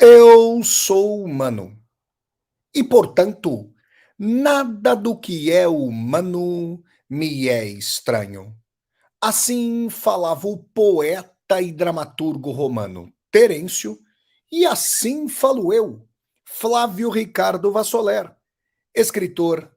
Eu sou humano e, portanto, nada do que é humano me é estranho. Assim falava o poeta e dramaturgo romano Terêncio, e assim falo eu, Flávio Ricardo Vassoler, escritor,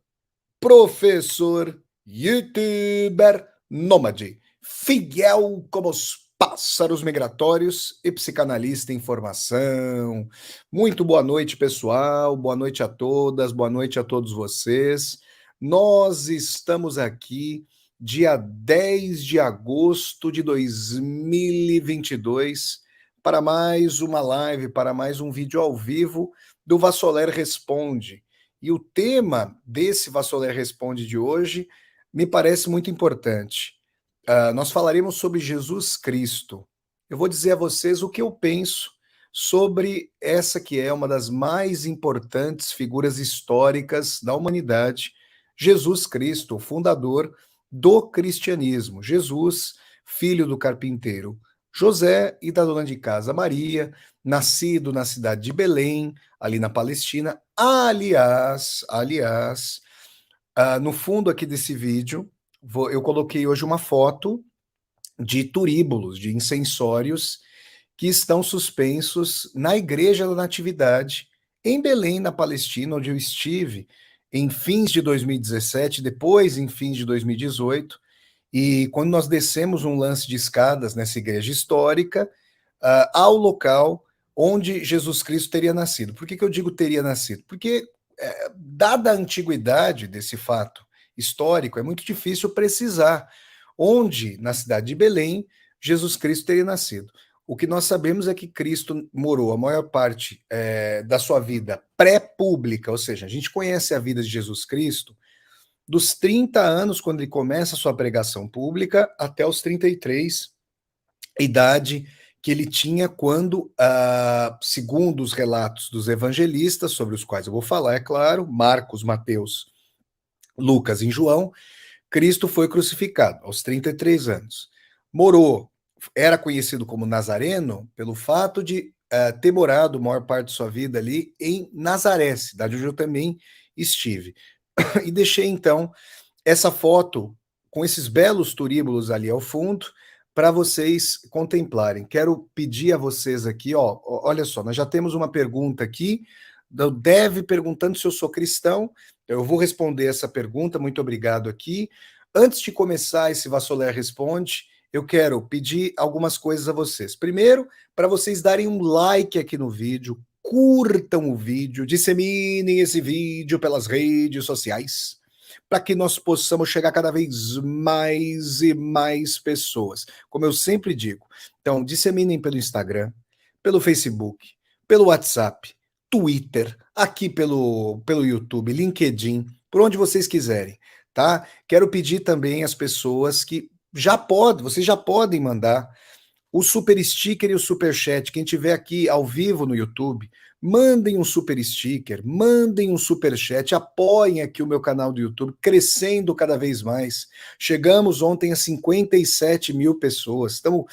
professor, youtuber, nômade, fiel como os pássaros migratórios e psicanalista em formação. Muito boa noite, pessoal. Boa noite a todas, boa noite a todos vocês. Nós estamos aqui dia 10 de agosto de 2022 para mais uma live, para mais um vídeo ao vivo do Vassoler Responde. E o tema desse Vassoler Responde de hoje me parece muito importante. Nós falaremos sobre Jesus Cristo. Eu vou dizer a vocês o que eu penso sobre essa que é uma das mais importantes figuras históricas da humanidade, Jesus Cristo, o fundador do cristianismo. Jesus, filho do carpinteiro José e da dona de casa Maria, nascido na cidade de Belém, ali na Palestina. Aliás, no fundo aqui desse vídeo, eu coloquei hoje uma foto de turíbulos, de incensórios que estão suspensos na Igreja da Natividade, em Belém, na Palestina, onde eu estive em fins de 2017, depois em fins de 2018, e quando nós descemos um lance de escadas nessa igreja histórica, ao local onde Jesus Cristo teria nascido. Por que eu digo teria nascido? Porque, dada a antiguidade desse fato histórico, é muito difícil precisar onde, na cidade de Belém, Jesus Cristo teria nascido. O que nós sabemos é que Cristo morou a maior parte da sua vida pré-pública, ou seja, a gente conhece a vida de Jesus Cristo dos 30 anos, quando ele começa a sua pregação pública, até os 33, idade que ele tinha quando, segundo os relatos dos evangelistas, sobre os quais eu vou falar, é claro, Marcos, Mateus, Lucas e João, Cristo foi crucificado aos 33 anos. Morou, era conhecido como Nazareno pelo fato de ter morado a maior parte de sua vida ali em Nazaré, cidade onde eu também estive. E deixei então essa foto com esses belos turíbulos ali ao fundo para vocês contemplarem. Quero pedir a vocês aqui, olha só, nós já temos uma pergunta aqui, do Dev perguntando se eu sou cristão. Eu vou responder essa pergunta, muito obrigado aqui. Antes de começar esse Vassoler Responde, eu quero pedir algumas coisas a vocês. Primeiro, para vocês darem um like aqui no vídeo, curtam o vídeo, disseminem esse vídeo pelas redes sociais, para que nós possamos chegar cada vez mais e mais pessoas. Como eu sempre digo, então disseminem pelo Instagram, pelo Facebook, pelo WhatsApp, Twitter, aqui pelo YouTube, LinkedIn, por onde vocês quiserem, tá? Quero pedir também às pessoas que vocês já podem mandar o super sticker e o super chat. Quem tiver aqui ao vivo no YouTube, mandem um super sticker, mandem um super chat, apoiem aqui o meu canal do YouTube, crescendo cada vez mais. Chegamos ontem a 57 mil pessoas. Estamos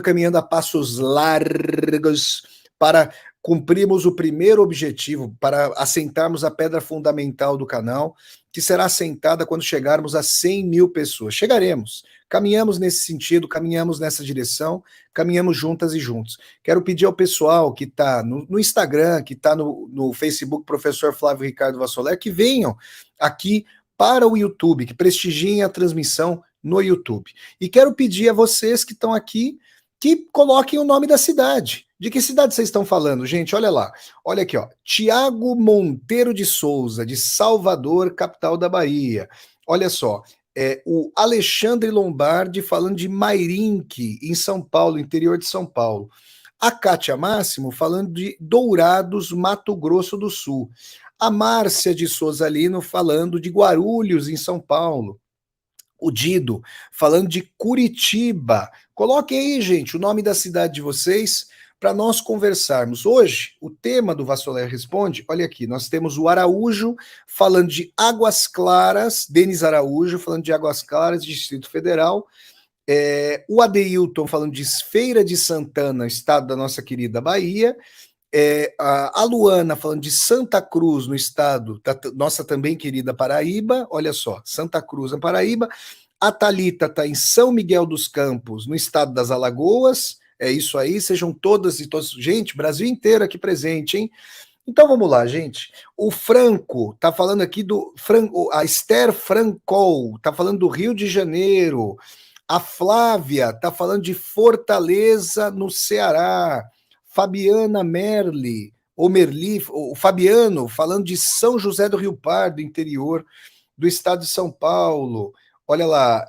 caminhando a passos largos para cumprirmos o primeiro objetivo, para assentarmos a pedra fundamental do canal, que será assentada quando chegarmos a 100 mil pessoas. Chegaremos. Caminhamos nesse sentido, caminhamos nessa direção, caminhamos juntas e juntos. Quero pedir ao pessoal que está no Instagram, que está no Facebook, professor Flávio Ricardo Vassoler, que venham aqui para o YouTube, que prestigiem a transmissão no YouTube. E quero pedir a vocês que estão aqui, que coloquem o nome da cidade. De que cidade vocês estão falando, gente? Olha lá. Olha aqui, ó. Tiago Monteiro de Souza, de Salvador, capital da Bahia. Olha só. O Alexandre Lombardi falando de Mairinque, em São Paulo, interior de São Paulo. A Kátia Máximo falando de Dourados, Mato Grosso do Sul. A Márcia de Souza Lino falando de Guarulhos, em São Paulo. O Dido falando de Curitiba. Coloquem aí, gente, o nome da cidade de vocês para nós conversarmos. Hoje, o tema do Vassoler Responde, olha aqui, nós temos o Araújo falando de Águas Claras, Denis Araújo falando de Águas Claras, Distrito Federal, o Adeilton falando de Feira de Santana, estado da nossa querida Bahia, A Luana falando de Santa Cruz, no estado da nossa também querida Paraíba, olha só, Santa Cruz, na Paraíba. A Thalita está em São Miguel dos Campos, no estado das Alagoas. É isso aí, sejam todas e todos. Gente, Brasil inteiro aqui presente, hein? Então vamos lá, gente. O Franco tá falando aqui do. A Esther Francol tá falando do Rio de Janeiro. A Flávia tá falando de Fortaleza, no Ceará. Fabiana Merli, ou Merli, o Fabiano, falando de São José do Rio Pardo, interior do estado de São Paulo. Olha lá,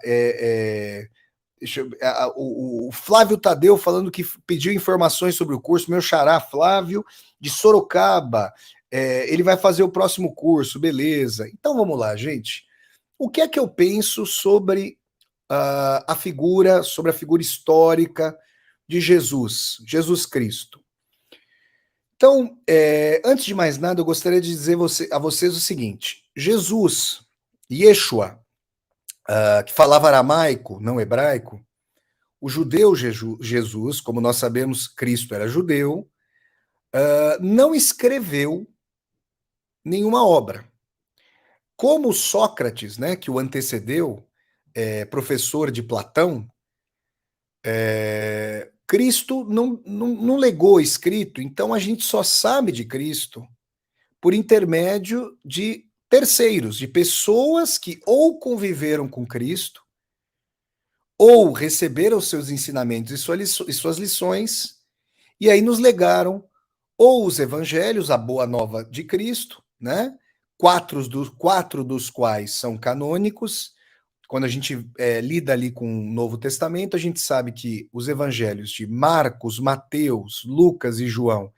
o Flávio Tadeu falando que pediu informações sobre o curso, meu xará Flávio, de Sorocaba, ele vai fazer o próximo curso, beleza. Então vamos lá, gente. O que é que eu penso sobre sobre a figura histórica de Jesus Cristo? Então, antes de mais nada, eu gostaria de dizer a vocês o seguinte: Jesus, Yeshua, que falava aramaico, não hebraico, o judeu Jesus, como nós sabemos, Cristo era judeu, não escreveu nenhuma obra. Como Sócrates, né, que o antecedeu, professor de Platão, Cristo não legou escrito, então a gente só sabe de Cristo por intermédio de terceiros, de pessoas que ou conviveram com Cristo, ou receberam seus ensinamentos e suas lições, e aí nos legaram ou os evangelhos, a boa nova de Cristo, né? Quatro dos quais são canônicos. Quando a gente lida ali com o Novo Testamento, a gente sabe que os evangelhos de Marcos, Mateus, Lucas e João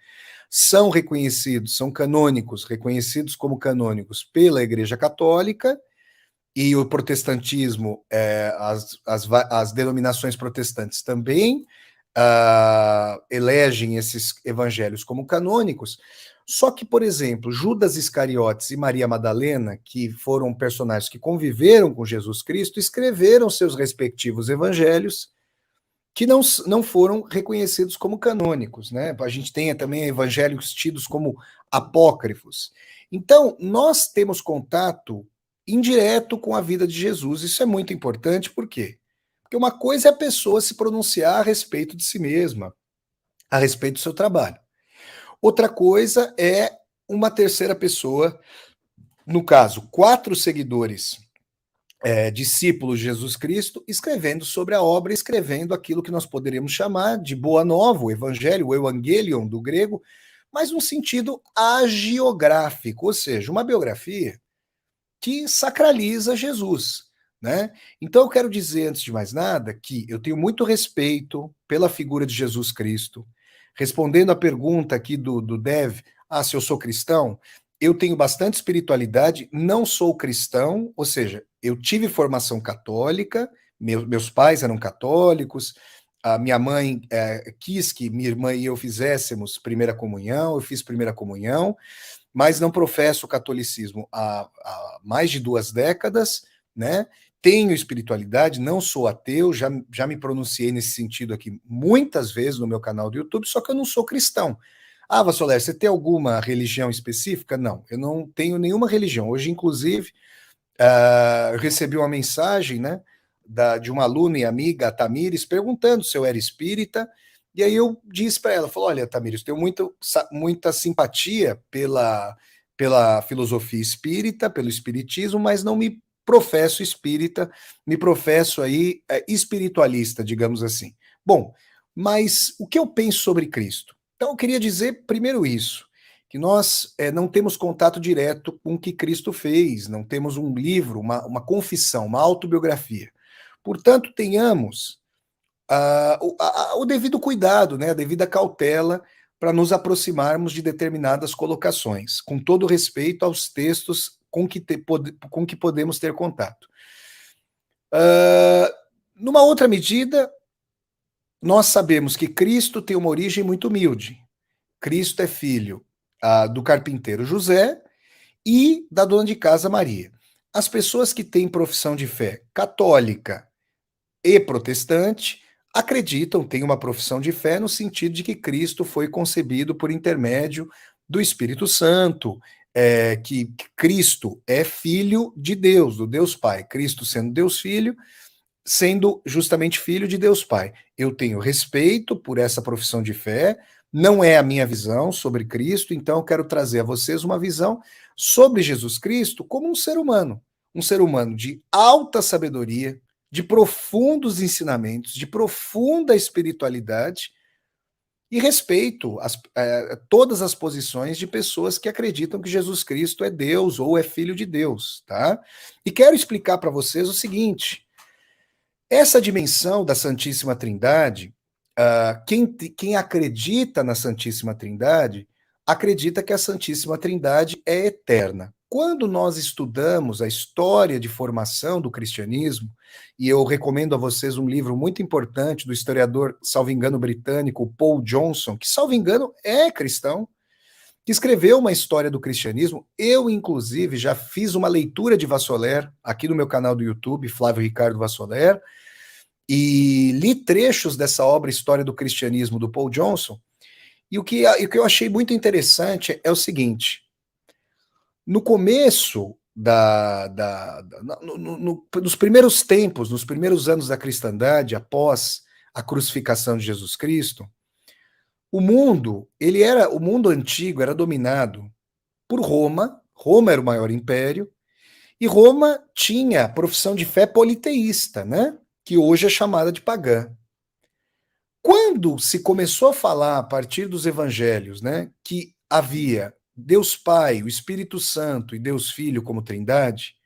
são reconhecidos, são canônicos, reconhecidos como canônicos pela Igreja Católica, e o protestantismo, as denominações protestantes também elegem esses evangelhos como canônicos. Só que, por exemplo, Judas Iscariotes e Maria Madalena, que foram personagens que conviveram com Jesus Cristo, escreveram seus respectivos evangelhos que não foram reconhecidos como canônicos, né? A gente tem também evangelhos tidos como apócrifos. Então, nós temos contato indireto com a vida de Jesus. Isso é muito importante, por quê? Porque uma coisa é a pessoa se pronunciar a respeito de si mesma, a respeito do seu trabalho. Outra coisa é uma terceira pessoa, no caso, 4 seguidores, discípulos de Jesus Cristo, escrevendo sobre a obra, escrevendo aquilo que nós poderíamos chamar de boa nova, o evangelho, o evangelion do grego, mas num sentido agiográfico, ou seja, uma biografia que sacraliza Jesus, né? Então eu quero dizer, antes de mais nada, que eu tenho muito respeito pela figura de Jesus Cristo. Respondendo à pergunta aqui do Dev, se eu sou cristão, eu tenho bastante espiritualidade, não sou cristão, ou seja, eu tive formação católica, meus pais eram católicos, a minha mãe quis que minha irmã e eu fizéssemos primeira comunhão, eu fiz primeira comunhão, mas não professo o catolicismo há mais de 2 décadas, né? Tenho espiritualidade, não sou ateu, já me pronunciei nesse sentido aqui muitas vezes no meu canal do YouTube, só que eu não sou cristão. Vassoler, você tem alguma religião específica? Não, eu não tenho nenhuma religião. Hoje, inclusive, eu recebi uma mensagem, né, de uma aluna e amiga, a Tamires, perguntando se eu era espírita, e aí eu disse para ela, falou, olha, Tamires, tenho muita simpatia pela filosofia espírita, pelo espiritismo, mas não me professo espírita, me professo aí espiritualista, digamos assim. Bom, mas o que eu penso sobre Cristo? Então eu queria dizer primeiro isso, que nós não temos contato direto com o que Cristo fez, não temos um livro, uma confissão, uma autobiografia. Portanto, tenhamos o devido cuidado, né, a devida cautela para nos aproximarmos de determinadas colocações, com todo respeito aos textos com que podemos ter contato. Numa outra medida, nós sabemos que Cristo tem uma origem muito humilde. Cristo é filho do carpinteiro José e da dona de casa Maria. As pessoas que têm profissão de fé católica e protestante acreditam, têm uma profissão de fé no sentido de que Cristo foi concebido por intermédio do Espírito Santo, que Cristo é filho de Deus, do Deus Pai. Cristo sendo Deus Filho, sendo justamente filho de Deus Pai. Eu tenho respeito por essa profissão de fé, não é a minha visão sobre Cristo, então eu quero trazer a vocês uma visão sobre Jesus Cristo como um ser humano de alta sabedoria, de profundos ensinamentos, de profunda espiritualidade e respeito todas as posições de pessoas que acreditam que Jesus Cristo é Deus ou é filho de Deus, tá? E quero explicar para vocês o seguinte: essa dimensão da Santíssima Trindade, quem acredita na Santíssima Trindade, acredita que a Santíssima Trindade é eterna. Quando nós estudamos a história de formação do cristianismo, e eu recomendo a vocês um livro muito importante do historiador, salvo engano, britânico, Paul Johnson, que, salvo engano, é cristão, que escreveu uma história do cristianismo. Eu, inclusive, já fiz uma leitura de Vassoler aqui no meu canal do YouTube, Flávio Ricardo Vassoler, e li trechos dessa obra História do Cristianismo, do Paul Johnson, e o que eu achei muito interessante é o seguinte: no começo nos primeiros tempos, nos primeiros anos da cristandade, após a crucificação de Jesus Cristo, o mundo antigo era dominado por Roma. Roma era o maior império, e Roma tinha a profissão de fé politeísta, né? Que hoje é chamada de pagã. Quando se começou a falar, a partir dos evangelhos, né, que havia Deus Pai, o Espírito Santo e Deus Filho como trindade,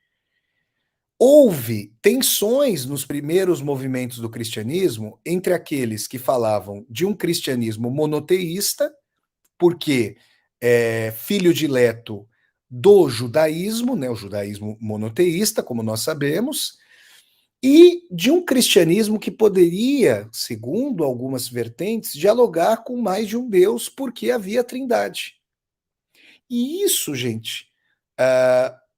houve tensões nos primeiros movimentos do cristianismo entre aqueles que falavam de um cristianismo monoteísta, porque filho dileto do judaísmo, né, o judaísmo monoteísta, como nós sabemos, e de um cristianismo que poderia, segundo algumas vertentes, dialogar com mais de um Deus, porque havia a Trindade. E isso, gente,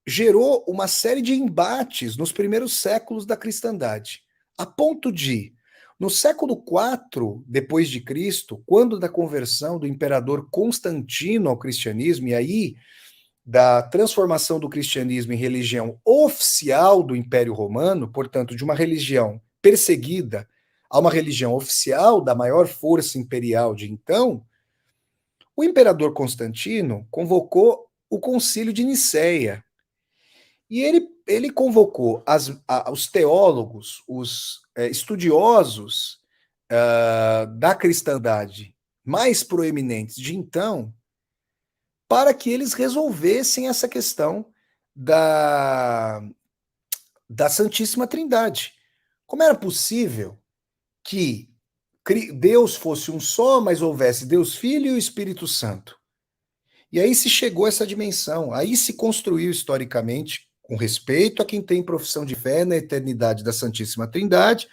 gerou uma série de embates nos primeiros séculos da cristandade, a ponto de, no século IV depois de Cristo, quando da conversão do imperador Constantino ao cristianismo, e aí da transformação do cristianismo em religião oficial do Império Romano, portanto, de uma religião perseguida a uma religião oficial da maior força imperial de então, o imperador Constantino convocou o Concílio de Nicéia. E ele convocou os teólogos, os estudiosos da cristandade mais proeminentes de então, para que eles resolvessem essa questão da, da Santíssima Trindade. Como era possível que Deus fosse um só, mas houvesse Deus Filho e o Espírito Santo? E aí se chegou a essa dimensão, aí se construiu historicamente, com respeito a quem tem profissão de fé na eternidade da Santíssima Trindade.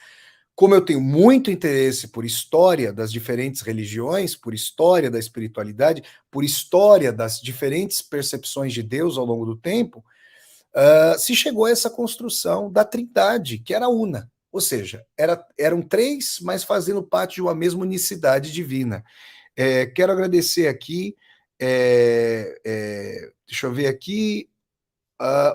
Como eu tenho muito interesse por história das diferentes religiões, por história da espiritualidade, por história das diferentes percepções de Deus ao longo do tempo, se chegou a essa construção da Trindade, que era una. Ou seja, eram três, mas fazendo parte de uma mesma unicidade divina. Quero agradecer aqui, deixa eu ver aqui,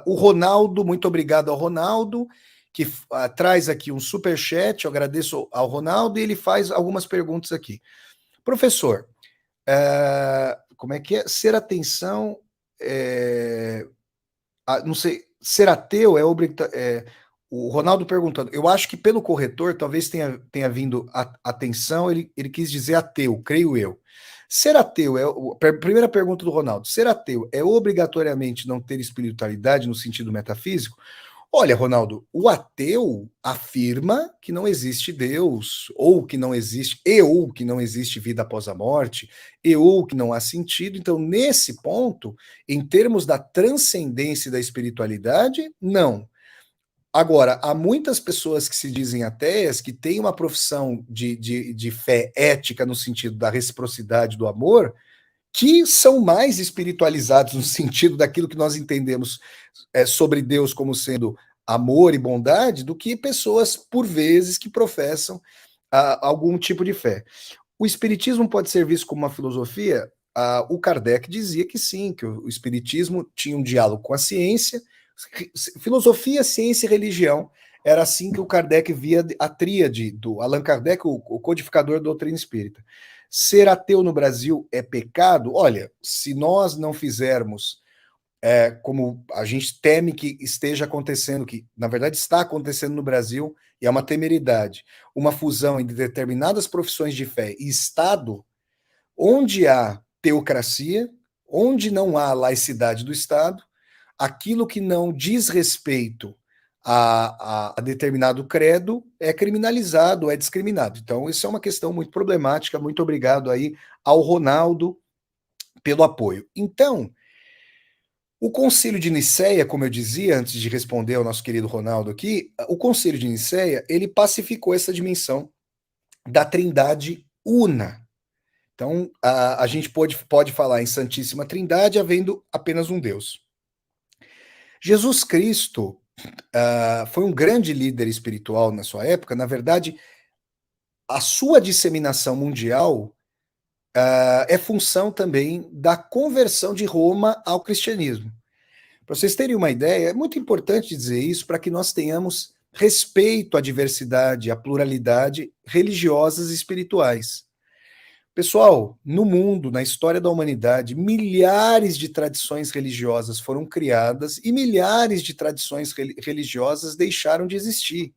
o Ronaldo, muito obrigado ao Ronaldo, que traz aqui um superchat, eu agradeço ao Ronaldo, e ele faz algumas perguntas aqui. Professor, como é que é? Ser atenção, não sei, ser ateu é obrigatório. O Ronaldo perguntando, eu acho que pelo corretor talvez tenha vindo atenção, ele quis dizer ateu, creio eu. Ser ateu primeira pergunta do Ronaldo, ser ateu é obrigatoriamente não ter espiritualidade no sentido metafísico? Olha, Ronaldo, o ateu afirma que não existe Deus, ou que não existe, ou que não existe vida após a morte, ou que não há sentido. Então, nesse ponto, em termos da transcendência e da espiritualidade, não. Agora, há muitas pessoas que se dizem ateias, que têm uma profissão de fé ética no sentido da reciprocidade do amor, que são mais espiritualizados no sentido daquilo que nós entendemos sobre Deus como sendo amor e bondade, do que pessoas, por vezes, que professam algum tipo de fé. O espiritismo pode ser visto como uma filosofia? O Kardec dizia que sim, que o espiritismo tinha um diálogo com a ciência, filosofia, ciência e religião. Era assim que o Kardec via a tríade do Allan Kardec, o codificador da doutrina espírita. Ser ateu no Brasil é pecado? Olha, se nós não fizermos como a gente teme que esteja acontecendo, que na verdade está acontecendo no Brasil, e é uma temeridade, uma fusão entre determinadas profissões de fé e Estado, onde há teocracia, onde não há laicidade do Estado, aquilo que não diz respeito a determinado credo é criminalizado, é discriminado. Então, isso é uma questão muito problemática. Muito obrigado aí ao Ronaldo pelo apoio. Então, o Concílio de Nicéia, como eu dizia antes de responder ao nosso querido Ronaldo aqui, o Concílio de Nicéia, ele pacificou essa dimensão da Trindade una. Então, a gente pode falar em Santíssima Trindade havendo apenas um Deus. Jesus Cristo foi um grande líder espiritual na sua época. Na verdade, a sua disseminação mundial é função também da conversão de Roma ao cristianismo. Para vocês terem uma ideia, é muito importante dizer isso para que nós tenhamos respeito à diversidade, à pluralidade religiosas e espirituais. Pessoal, no mundo, na história da humanidade, milhares de tradições religiosas foram criadas e milhares de tradições religiosas deixaram de existir.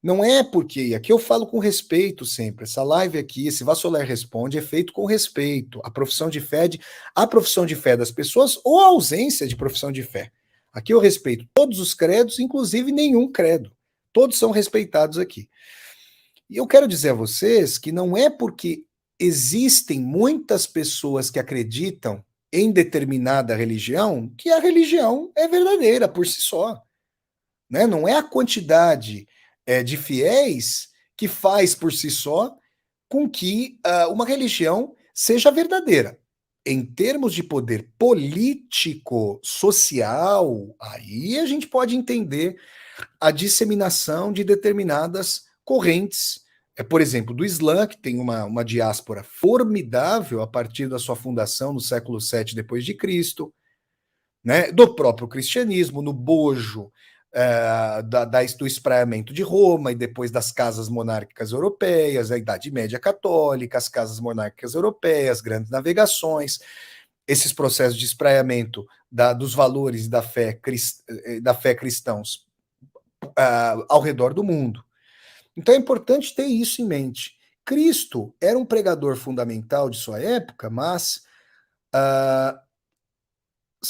Não é porque, e aqui eu falo com respeito sempre, essa live aqui, esse Vassoler Responde, é feito com respeito. A profissão de fé das pessoas ou a ausência de profissão de fé. Aqui eu respeito todos os credos, inclusive nenhum credo. Todos são respeitados aqui. E eu quero dizer a vocês que não é porque existem muitas pessoas que acreditam em determinada religião que a religião é verdadeira por si só. Né? Não é a quantidade de fiéis que faz por si só com que uma religião seja verdadeira. Em termos de poder político, social, aí a gente pode entender a disseminação de determinadas correntes. Por exemplo, do Islã, que tem uma diáspora formidável a partir da sua fundação no século VII depois de Cristo, né? Do próprio cristianismo, no bojo do espraiamento de Roma e depois das casas monárquicas europeias, a Idade Média Católica, as casas monárquicas europeias, grandes navegações, esses processos de espraiamento dos valores da fé cristãos ao redor do mundo. Então é importante ter isso em mente. Cristo era um pregador fundamental de sua época, mas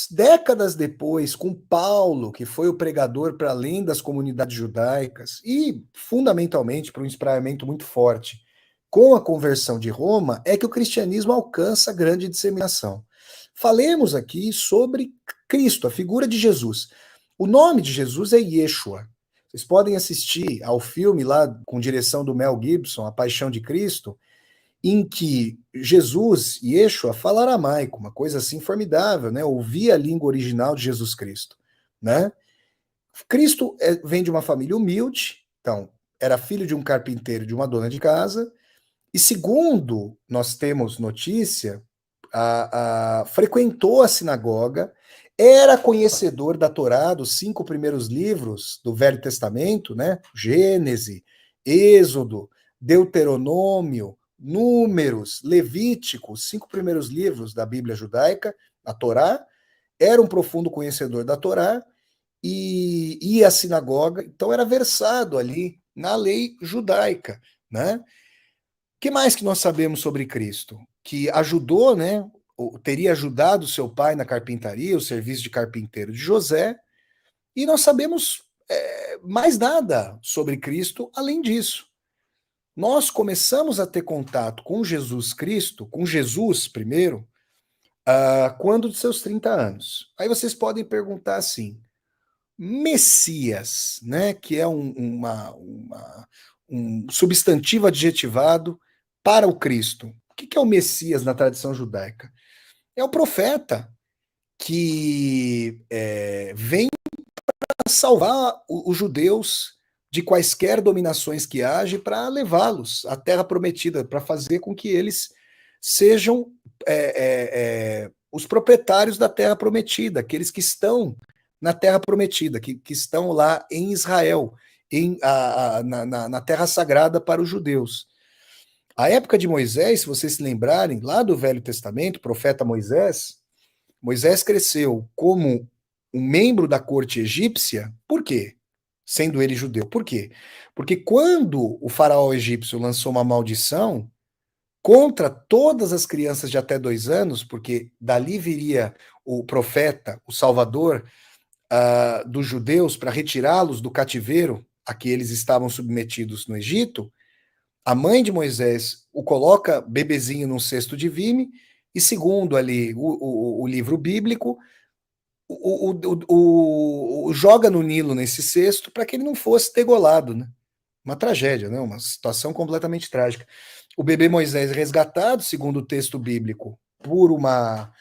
décadas depois, com Paulo, que foi o pregador para além das comunidades judaicas, e fundamentalmente para um espraiamento muito forte, com a conversão de Roma, é que o cristianismo alcança grande disseminação. Falemos aqui sobre Cristo, a figura de Jesus. O nome de Jesus é Yeshua. Vocês podem assistir ao filme lá com direção do Mel Gibson, A Paixão de Cristo, em que Jesus, Yeshua, fala aramaico, uma coisa assim formidável, né? Ouvir a língua original de Jesus Cristo, né? Cristo vem de uma família humilde, então, era filho de um carpinteiro, de uma dona de casa, e segundo nós temos notícia, frequentou a sinagoga, era conhecedor da Torá, dos 5 primeiros livros do Velho Testamento, né? Gênesis, Êxodo, Deuteronômio, Números, Levítico, os 5 primeiros livros da Bíblia judaica, a Torá, era um profundo conhecedor da Torá e ia à sinagoga, então era versado ali na lei judaica, né? O que mais que nós sabemos sobre Cristo? Que ajudou, né? Teria ajudado seu pai na carpintaria, o serviço de carpinteiro de José, e nós sabemos mais nada sobre Cristo além disso. Nós começamos a ter contato com Jesus Cristo, com Jesus primeiro, quando de seus 30 anos. Aí vocês podem perguntar assim, Messias, né, que é um substantivo adjetivado para o Cristo. O que é o Messias na tradição judaica? É o profeta que vem para salvar os judeus de quaisquer dominações que haja para levá-los à Terra Prometida, para fazer com que eles sejam os proprietários da Terra Prometida, aqueles que estão na Terra Prometida, que estão lá em Israel, na Terra Sagrada para os judeus. A época de Moisés, se vocês se lembrarem, lá do Velho Testamento, o profeta Moisés, Moisés cresceu como um membro da corte egípcia, por quê? Sendo ele judeu. Por quê? Porque quando o faraó egípcio lançou uma maldição contra todas as crianças de até 2 anos, porque dali viria o profeta, o salvador dos judeus, para retirá-los do cativeiro a que eles estavam submetidos no Egito, a mãe de Moisés o coloca bebezinho num cesto de vime, e segundo ali o livro bíblico, joga no Nilo nesse cesto para que ele não fosse degolado, né? Uma tragédia, né? Uma situação completamente trágica. O bebê Moisés é resgatado, segundo o texto bíblico, por uma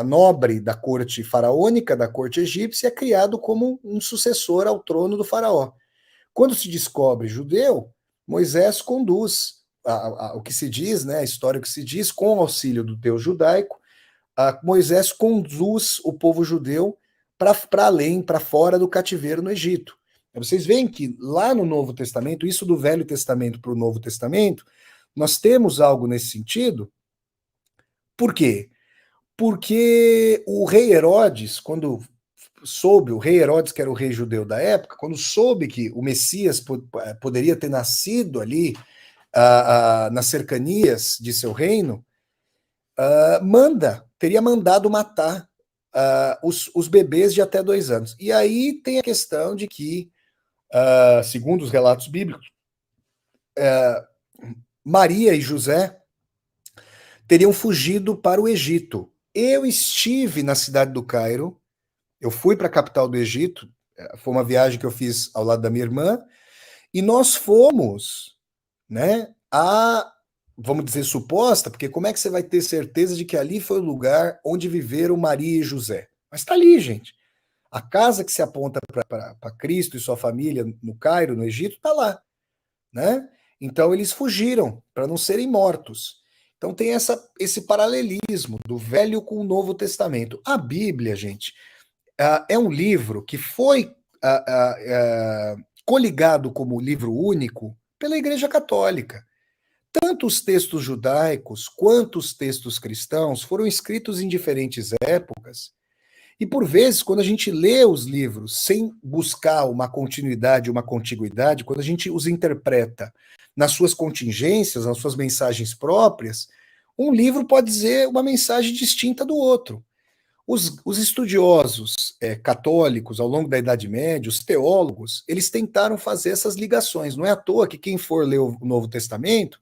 nobre da corte faraônica, da corte egípcia, é criado como um sucessor ao trono do faraó. Quando se descobre judeu, Moisés conduz o que se diz, né, a história que se diz, com o auxílio do Deus judaico, Moisés conduz o povo judeu para além, para fora do cativeiro no Egito. Vocês veem que lá no Novo Testamento, isso do Velho Testamento para o Novo Testamento, nós temos algo nesse sentido. Por quê? Porque o rei Herodes, quando soube, o rei Herodes, que era o rei judeu da época, quando soube que o Messias poderia ter nascido ali nas cercanias de seu reino, teria mandado matar os bebês de até 2 anos. E aí tem a questão de que, segundo os relatos bíblicos, Maria e José teriam fugido para o Egito. Eu estive na cidade do Cairo, eu fui para a capital do Egito, foi uma viagem que eu fiz ao lado da minha irmã, e nós fomos, né, vamos dizer, suposta, porque como é que você vai ter certeza de que ali foi o lugar onde viveram Maria e José? Mas está ali, gente. A casa que se aponta para Cristo e sua família no Cairo, no Egito, está lá, né? Então eles fugiram para não serem mortos. Então tem esse paralelismo do Velho com o Novo Testamento. A Bíblia, gente, é um livro que foi coligado como livro único pela Igreja Católica. Tanto os textos judaicos quanto os textos cristãos foram escritos em diferentes épocas. E por vezes, quando a gente lê os livros sem buscar uma continuidade, uma contiguidade, quando a gente os interpreta nas suas contingências, nas suas mensagens próprias, um livro pode dizer uma mensagem distinta do outro. Os estudiosos católicos, ao longo da Idade Média, os teólogos, eles tentaram fazer essas ligações. Não é à toa que quem for ler o Novo Testamento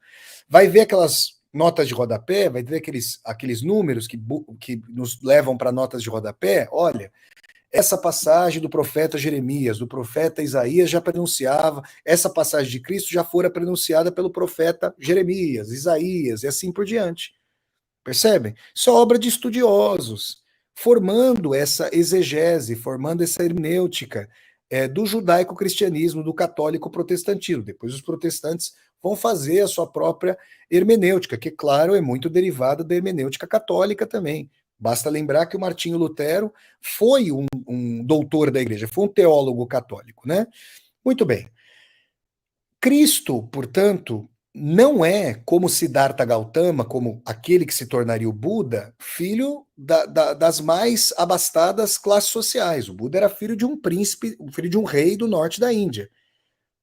vai ver aquelas notas de rodapé, vai ver aqueles números que nos levam para notas de rodapé. Olha, essa passagem do profeta Jeremias, do profeta Isaías já pronunciava, essa passagem de Cristo já fora pronunciada pelo profeta Jeremias, Isaías e assim por diante. Percebem? Isso é obra de estudiosos, formando essa exegese, formando essa hermenêutica do judaico-cristianismo, do católico-protestantismo. Depois os protestantes vão fazer a sua própria hermenêutica, que, claro, é muito derivada da hermenêutica católica também. Basta lembrar que o Martinho Lutero foi um doutor da igreja, foi um teólogo católico, né? Muito bem. Cristo, portanto, não é como Siddhartha Gautama, como aquele que se tornaria o Buda, filho das mais abastadas classes sociais. O Buda era filho de um príncipe, filho de um rei do norte da Índia.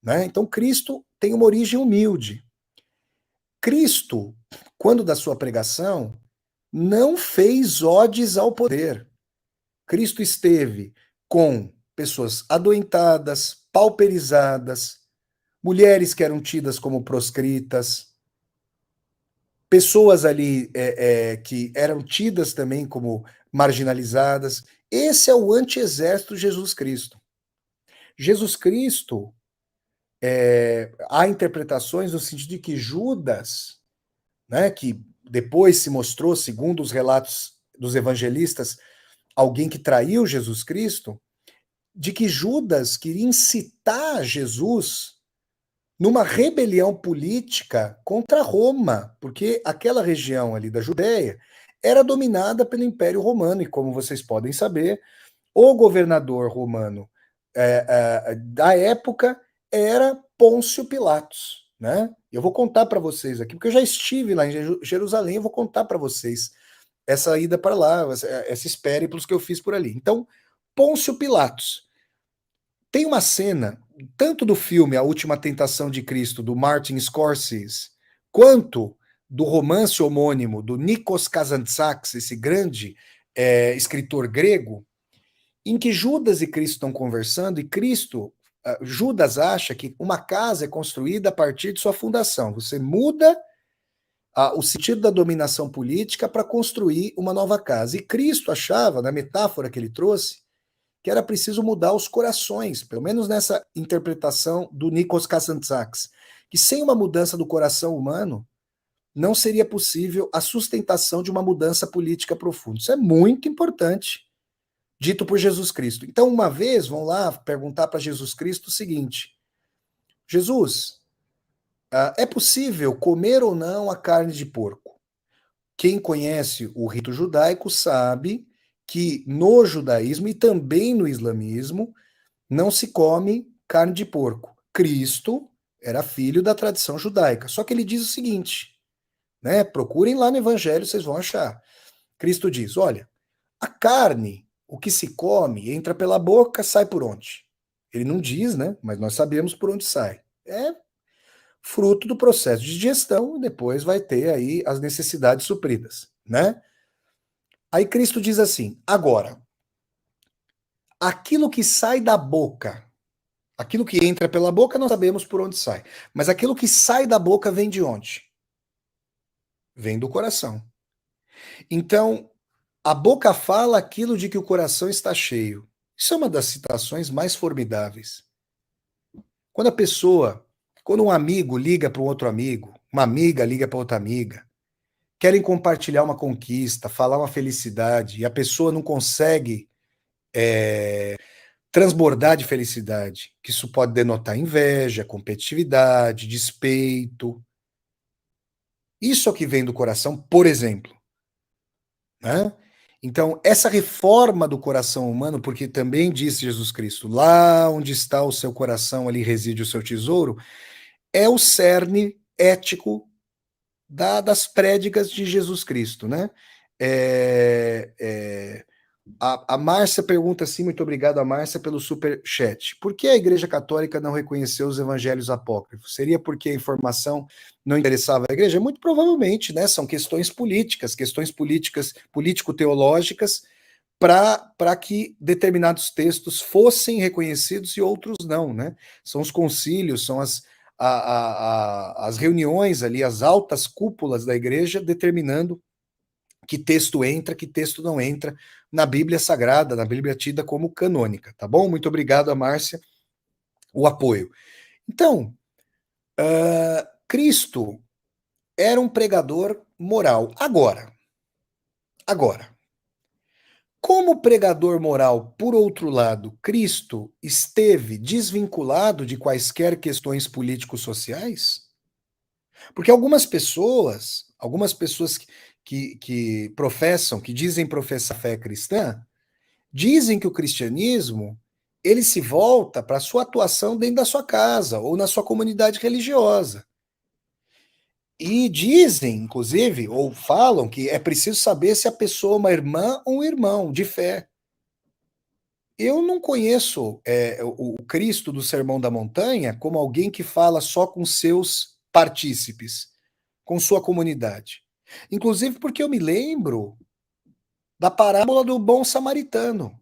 Né? Então, Cristo tem uma origem humilde. Cristo, quando da sua pregação, não fez odes ao poder. Cristo esteve com pessoas adoentadas, pauperizadas, mulheres que eram tidas como proscritas, pessoas ali que eram tidas também como marginalizadas. Esse é o anti-exército de Jesus Cristo. Jesus Cristo, há interpretações no sentido de que Judas, né, que depois se mostrou, segundo os relatos dos evangelistas, alguém que traiu Jesus Cristo, de que Judas queria incitar Jesus numa rebelião política contra Roma, porque aquela região ali da Judéia era dominada pelo Império Romano, e como vocês podem saber, o governador romano da época era Pôncio Pilatos, né? Eu vou contar para vocês aqui, porque eu já estive lá em Jerusalém, eu vou contar para vocês essa ida para lá, esses périplos que eu fiz por ali. Então, Pôncio Pilatos. Tem uma cena, tanto do filme A Última Tentação de Cristo, do Martin Scorsese, quanto do romance homônimo do Nikos Kazantzakis, esse grande escritor grego, em que Judas e Cristo estão conversando, e Judas acha que uma casa é construída a partir de sua fundação. Você muda o sentido da dominação política para construir uma nova casa. E Cristo achava, na metáfora que ele trouxe, que era preciso mudar os corações, pelo menos nessa interpretação do Nikos Kazantzakis, que sem uma mudança do coração humano, não seria possível a sustentação de uma mudança política profunda. Isso é muito importante, dito por Jesus Cristo. Então, uma vez, vão lá perguntar para Jesus Cristo o seguinte: Jesus, é possível comer ou não a carne de porco? Quem conhece o rito judaico sabe que no judaísmo e também no islamismo não se come carne de porco. Cristo era filho da tradição judaica. Só que ele diz o seguinte, né? Procurem lá no Evangelho, vocês vão achar. Cristo diz: olha, a carne, o que se come, entra pela boca, sai por onde? Ele não diz, né? Mas nós sabemos por onde sai. É fruto do processo de digestão e depois vai ter aí as necessidades supridas, né? Aí Cristo diz assim: agora, aquilo que sai da boca, aquilo que entra pela boca, nós sabemos por onde sai. Mas aquilo que sai da boca vem de onde? Vem do coração. Então, a boca fala aquilo de que o coração está cheio. Isso é uma das citações mais formidáveis. Quando um amigo liga para um outro amigo, uma amiga liga para outra amiga, querem compartilhar uma conquista, falar uma felicidade, e a pessoa não consegue transbordar de felicidade, que isso pode denotar inveja, competitividade, despeito. Isso é o que vem do coração, por exemplo, né? Então, essa reforma do coração humano, porque também disse Jesus Cristo, lá onde está o seu coração, ali reside o seu tesouro, é o cerne ético das prédicas de Jesus Cristo, né? A Márcia pergunta assim, muito obrigado a Márcia pelo super chat. Por que a Igreja Católica não reconheceu os evangelhos apócrifos? Seria porque a informação não interessava a Igreja? Muito provavelmente, né? São questões políticas político-teológicas, para que determinados textos fossem reconhecidos e outros não, né? São os concílios, são as reuniões ali, as altas cúpulas da Igreja determinando que texto entra, que texto não entra na Bíblia Sagrada, na Bíblia tida como canônica, tá bom? Muito obrigado a Márcia, o apoio. Então, Cristo era um pregador moral. Agora, como pregador moral, por outro lado, Cristo esteve desvinculado de quaisquer questões políticos-sociais? Porque algumas pessoas que professam, que dizem professar fé cristã, dizem que o cristianismo ele se volta para a sua atuação dentro da sua casa ou na sua comunidade religiosa. E dizem, inclusive, ou falam que é preciso saber se a pessoa é uma irmã ou um irmão de fé. Eu não conheço o Cristo do Sermão da Montanha como alguém que fala só com seus partícipes, com sua comunidade. Inclusive porque eu me lembro da parábola do bom samaritano.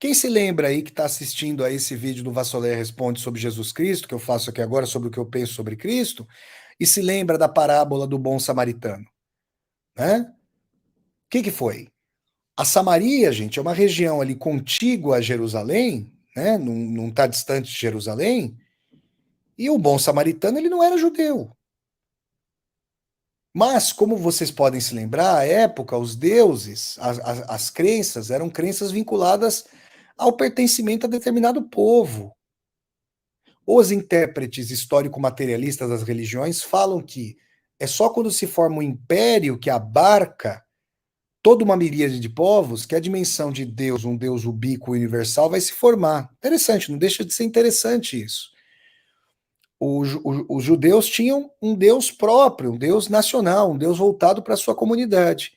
Quem se lembra aí que está assistindo a esse vídeo do Vassolé Responde sobre Jesus Cristo, que eu faço aqui agora sobre o que eu penso sobre Cristo, e se lembra da parábola do bom samaritano, né? O que foi? A Samaria, gente, é uma região ali contígua a Jerusalém, né? Não está distante de Jerusalém, e o bom samaritano ele não era judeu. Mas, como vocês podem se lembrar, à época, os deuses, as crenças, eram crenças vinculadas ao pertencimento a determinado povo. Os intérpretes histórico-materialistas das religiões falam que é só quando se forma um império que abarca toda uma miríade de povos que a dimensão de Deus, um Deus ubíquo e universal, vai se formar. Interessante, não deixa de ser interessante isso. Os judeus tinham um Deus próprio, um Deus nacional, um Deus voltado para a sua comunidade.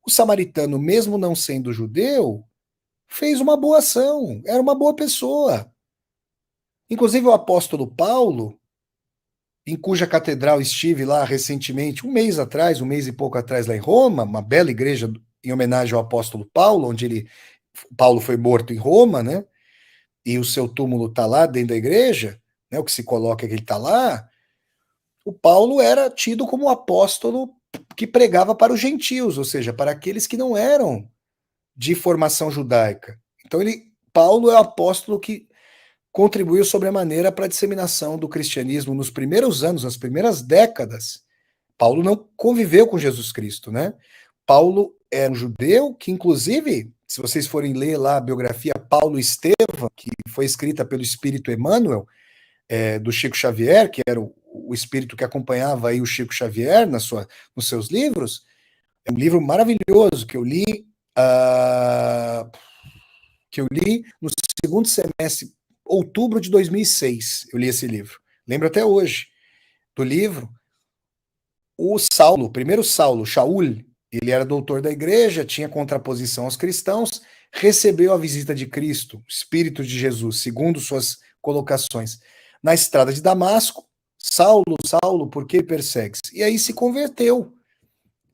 O samaritano, mesmo não sendo judeu, fez uma boa ação, era uma boa pessoa. Inclusive o apóstolo Paulo, em cuja catedral estive lá recentemente, um mês atrás, um mês e pouco atrás lá em Roma, uma bela igreja em homenagem ao apóstolo Paulo, onde Paulo foi morto em Roma, né? E o seu túmulo está lá dentro da igreja, né? O que se coloca é que ele está lá. O Paulo era tido como o apóstolo que pregava para os gentios, ou seja, para aqueles que não eram de formação judaica. Então Paulo é o apóstolo que contribuiu sobremaneira para a disseminação do cristianismo nos primeiros anos, nas primeiras décadas. Paulo não conviveu com Jesus Cristo, né? Paulo era um judeu que, inclusive, se vocês forem ler lá a biografia Paulo Estevão, que foi escrita pelo Espírito Emmanuel, do Chico Xavier, que era o espírito que acompanhava aí o Chico Xavier nos seus livros, é um livro maravilhoso que eu li no segundo semestre, outubro de 2006, eu li esse livro. Lembro até hoje do livro. O Saulo, o primeiro Saulo, Shaul, ele era doutor da igreja, tinha contraposição aos cristãos, recebeu a visita de Cristo, Espírito de Jesus, segundo suas colocações, na estrada de Damasco. Saulo, Saulo, por que persegues? E aí se converteu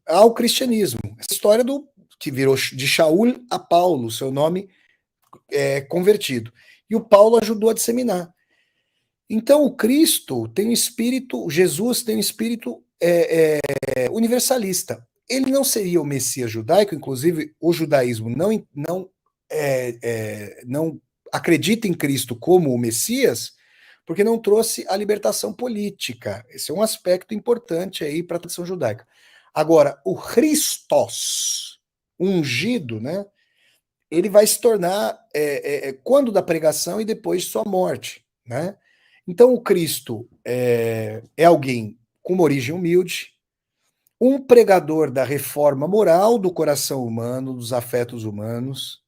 ao cristianismo. Essa história do que virou de Shaul a Paulo, seu nome convertido. E o Paulo ajudou a disseminar. Então o Cristo tem um espírito, Jesus tem um espírito universalista. Ele não seria o Messias judaico, inclusive o judaísmo não acredita em Cristo como o Messias, porque não trouxe a libertação política. Esse é um aspecto importante aí para a tradição judaica. Agora, o Christos, ungido, né? Ele vai se tornar quando da pregação e depois de sua morte, né? Então o Cristo é alguém com uma origem humilde, um pregador da reforma moral do coração humano, dos afetos humanos,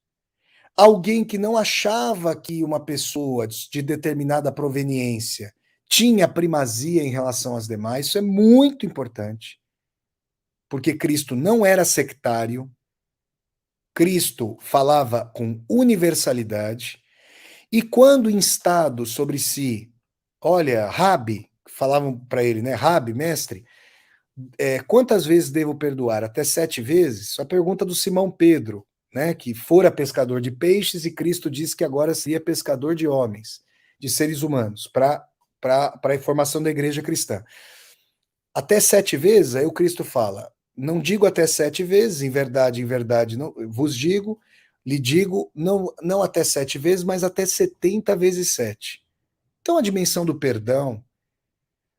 alguém que não achava que uma pessoa de determinada proveniência tinha primazia em relação às demais. Isso é muito importante, porque Cristo não era sectário, Cristo falava com universalidade, e quando instado sobre si, olha, Rabi, falavam para ele, né, Rabi, mestre, quantas vezes devo perdoar? Até 7 vezes? A pergunta do Simão Pedro, né, que fora pescador de peixes e Cristo disse que agora seria pescador de homens, de seres humanos, para a informação da igreja cristã. Até 7 vezes, aí o Cristo fala, não digo até 7 vezes, em verdade, não, vos digo, lhe digo, não até 7 vezes, mas até 70 vezes 7. Então a dimensão do perdão,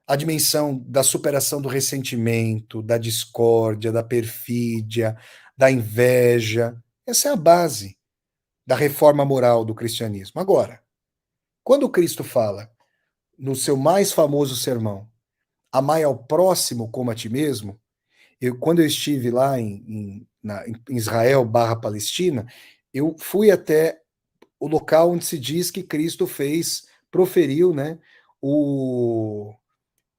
a dimensão da superação do ressentimento, da discórdia, da perfídia, da inveja. Essa é a base da reforma moral do cristianismo. Agora, quando Cristo fala no seu mais famoso sermão, amai ao próximo como a ti mesmo, quando eu estive lá em Israel barra Palestina, eu fui até o local onde se diz que Cristo proferiu, né, o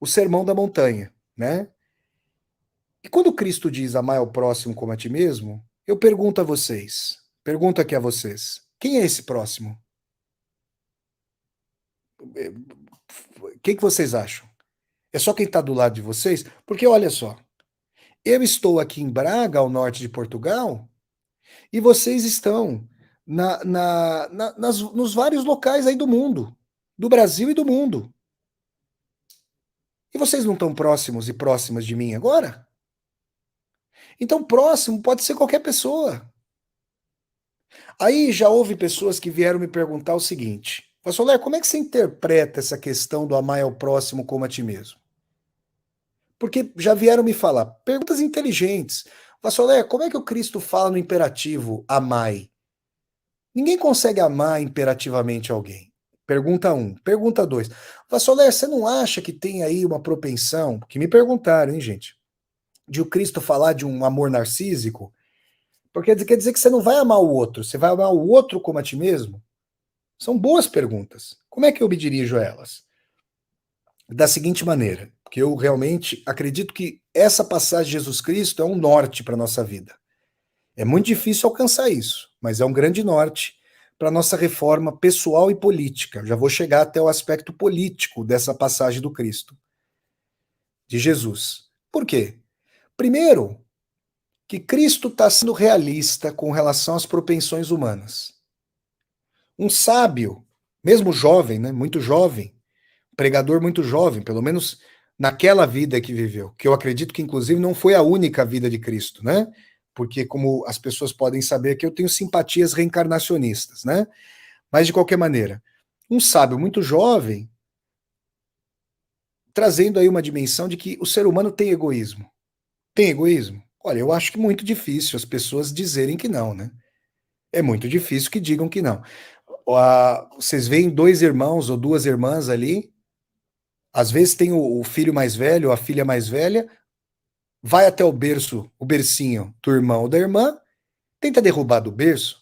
sermão da montanha, né? E quando Cristo diz amar ao próximo como a ti mesmo, eu pergunto aqui a vocês, quem é esse próximo? Quem que vocês acham? É só quem está do lado de vocês? Porque olha só, eu estou aqui em Braga, ao norte de Portugal, e vocês estão nos vários locais aí do mundo, do Brasil e do mundo. E vocês não estão próximos e próximas de mim agora? Então, próximo pode ser qualquer pessoa. Aí já houve pessoas que vieram me perguntar o seguinte: Pastor Léo, como é que você interpreta essa questão do amar ao próximo como a ti mesmo? Porque já vieram me falar perguntas inteligentes. Pastor Léo, como é que o Cristo fala no imperativo amai? Ninguém consegue amar imperativamente alguém. Pergunta 1. Pergunta 2. Vassoler, você não acha que tem aí uma propensão, que me perguntaram, hein, gente, de o Cristo falar de um amor narcísico? Porque quer dizer que você não vai amar o outro, você vai amar o outro como a ti mesmo? São boas perguntas. Como é que eu me dirijo a elas? Da seguinte maneira, porque eu realmente acredito que essa passagem de Jesus Cristo é um norte para a nossa vida. É muito difícil alcançar isso, mas é um grande norte para a nossa reforma pessoal e política. Já vou chegar até o aspecto político dessa passagem do Cristo, de Jesus. Por quê? Primeiro, que Cristo está sendo realista com relação às propensões humanas. Um sábio, mesmo jovem, né, muito jovem, pregador muito jovem, pelo menos naquela vida que viveu, que eu acredito que inclusive não foi a única vida de Cristo, né? Porque como as pessoas podem saber que eu tenho simpatias reencarnacionistas, né? Mas de qualquer maneira, um sábio muito jovem trazendo aí uma dimensão de que o ser humano tem egoísmo. Tem egoísmo? Olha, eu acho que é muito difícil as pessoas dizerem que não, né? É muito difícil que digam que não. Vocês veem dois irmãos ou duas irmãs ali, às vezes tem o filho mais velho ou a filha mais velha, vai até o berço, o bercinho do irmão ou da irmã, tenta derrubar do berço,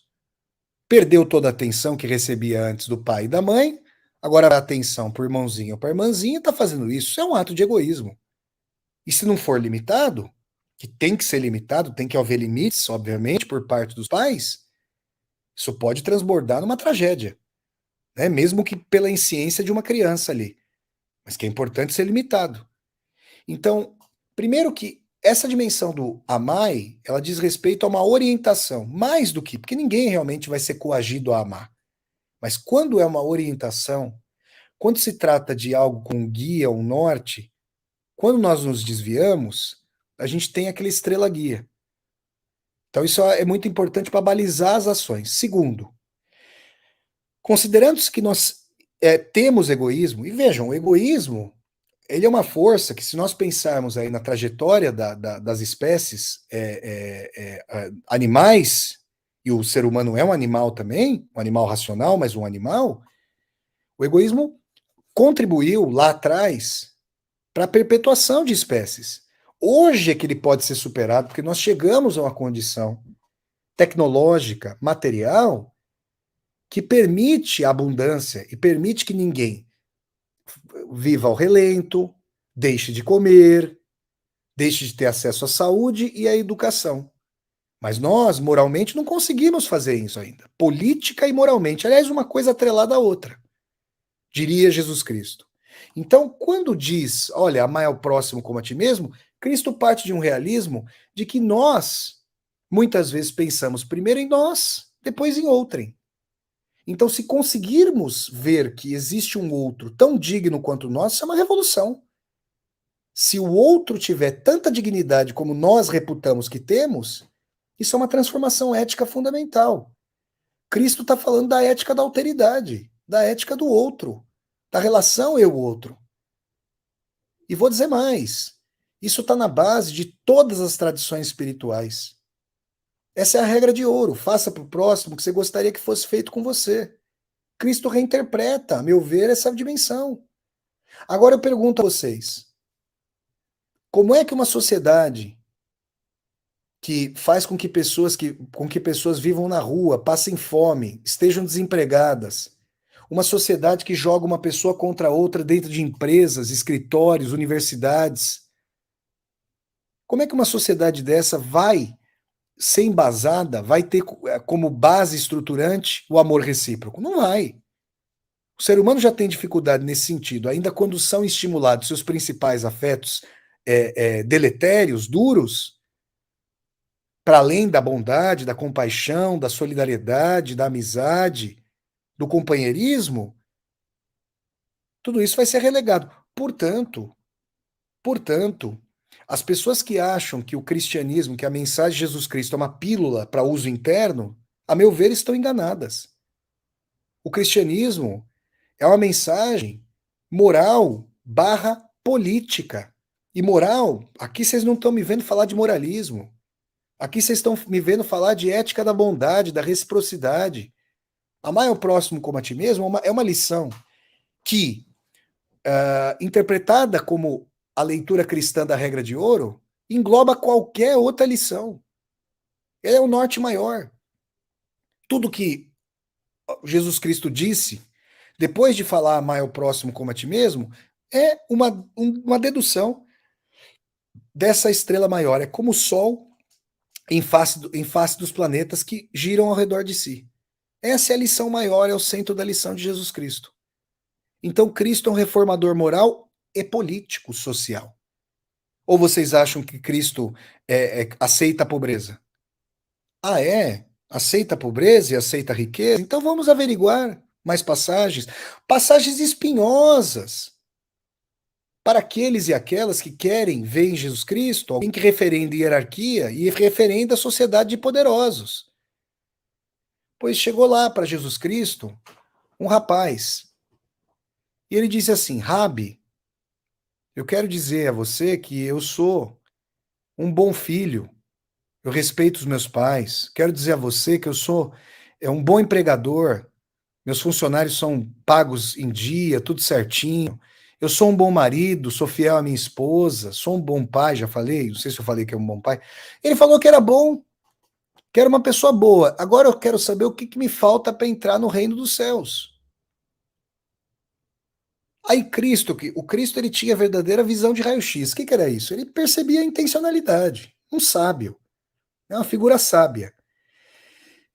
perdeu toda a atenção que recebia antes do pai e da mãe, agora dá atenção para o irmãozinho ou para a irmãzinha, está fazendo isso. Isso é um ato de egoísmo. E se não for limitado, que tem que ser limitado, tem que haver limites, obviamente, por parte dos pais, isso pode transbordar numa tragédia, né? Mesmo que pela insciência de uma criança ali. Mas que é importante ser limitado. Então, primeiro que essa dimensão do amai, ela diz respeito a uma orientação, mais do que, porque ninguém realmente vai ser coagido a amar. Mas quando é uma orientação, quando se trata de algo com um guia, um norte, quando nós nos desviamos, a gente tem aquela estrela guia. Então isso é muito importante para balizar as ações. Segundo, considerando que nós temos egoísmo, e vejam, o egoísmo ele é uma força que, se nós pensarmos aí na trajetória das espécies animais, e o ser humano é um animal também, um animal racional, mas um animal, o egoísmo contribuiu lá atrás para a perpetuação de espécies. Hoje é que ele pode ser superado, porque nós chegamos a uma condição tecnológica, material, que permite a abundância e permite que ninguém viva ao relento, deixe de comer, deixe de ter acesso à saúde e à educação. Mas nós, moralmente, não conseguimos fazer isso ainda. Política e moralmente. Aliás, uma coisa atrelada à outra, diria Jesus Cristo. Então, quando diz, olha, amar ao próximo como a ti mesmo, Cristo parte de um realismo de que nós, muitas vezes, pensamos primeiro em nós, depois em outrem. Então, se conseguirmos ver que existe um outro tão digno quanto nós, isso é uma revolução. Se o outro tiver tanta dignidade como nós reputamos que temos, isso é uma transformação ética fundamental. Cristo está falando da ética da alteridade, da ética do outro, da relação eu-outro. E vou dizer mais: isso está na base de todas as tradições espirituais. Essa é a regra de ouro. Faça para o próximo o que você gostaria que fosse feito com você. Cristo reinterpreta, a meu ver, essa dimensão. Agora eu pergunto a vocês: como é que uma sociedade que faz com que pessoas vivam na rua, passem fome, estejam desempregadas, uma sociedade que joga uma pessoa contra outra dentro de empresas, escritórios, universidades, como é que uma sociedade dessa vai ser embasada, vai ter como base estruturante o amor recíproco? Não vai. O ser humano já tem dificuldade nesse sentido, ainda quando são estimulados seus principais afetos deletérios, duros, para além da bondade, da compaixão, da solidariedade, da amizade, do companheirismo, tudo isso vai ser relegado. Portanto, as pessoas que acham que o cristianismo, que a mensagem de Jesus Cristo é uma pílula para uso interno, a meu ver, estão enganadas. O cristianismo é uma mensagem moral barra política. E moral, aqui vocês não estão me vendo falar de moralismo. Aqui vocês estão me vendo falar de ética da bondade, da reciprocidade. Amar o próximo como a ti mesmo é uma lição que, interpretada como a leitura cristã da regra de ouro, engloba qualquer outra lição. É o norte maior. Tudo que Jesus Cristo disse, depois de falar amar o próximo como a ti mesmo, é uma dedução dessa estrela maior. É como o Sol em face dos planetas que giram ao redor de si. Essa é a lição maior, é o centro da lição de Jesus Cristo. Então, Cristo é um reformador moral e político, social. Ou vocês acham que Cristo aceita a pobreza? Ah, é? Aceita a pobreza e aceita a riqueza? Então vamos averiguar mais passagens. Passagens espinhosas para aqueles e aquelas que querem ver em Jesus Cristo alguém que referenda hierarquia e referenda a sociedade de poderosos. Pois chegou lá para Jesus Cristo um rapaz e ele disse assim: Rabi, eu quero dizer a você que eu sou um bom filho, eu respeito os meus pais, quero dizer a você que eu sou um bom empregador, meus funcionários são pagos em dia, tudo certinho. Eu sou um bom marido, sou fiel à minha esposa, sou um bom pai, já falei, não sei se eu falei que é um bom pai. Ele falou que era bom, que era uma pessoa boa. Agora eu quero saber o que me falta para entrar no reino dos céus. Aí o Cristo ele tinha a verdadeira visão de raio-x. O que era isso? Ele percebia a intencionalidade, um sábio, é uma figura sábia.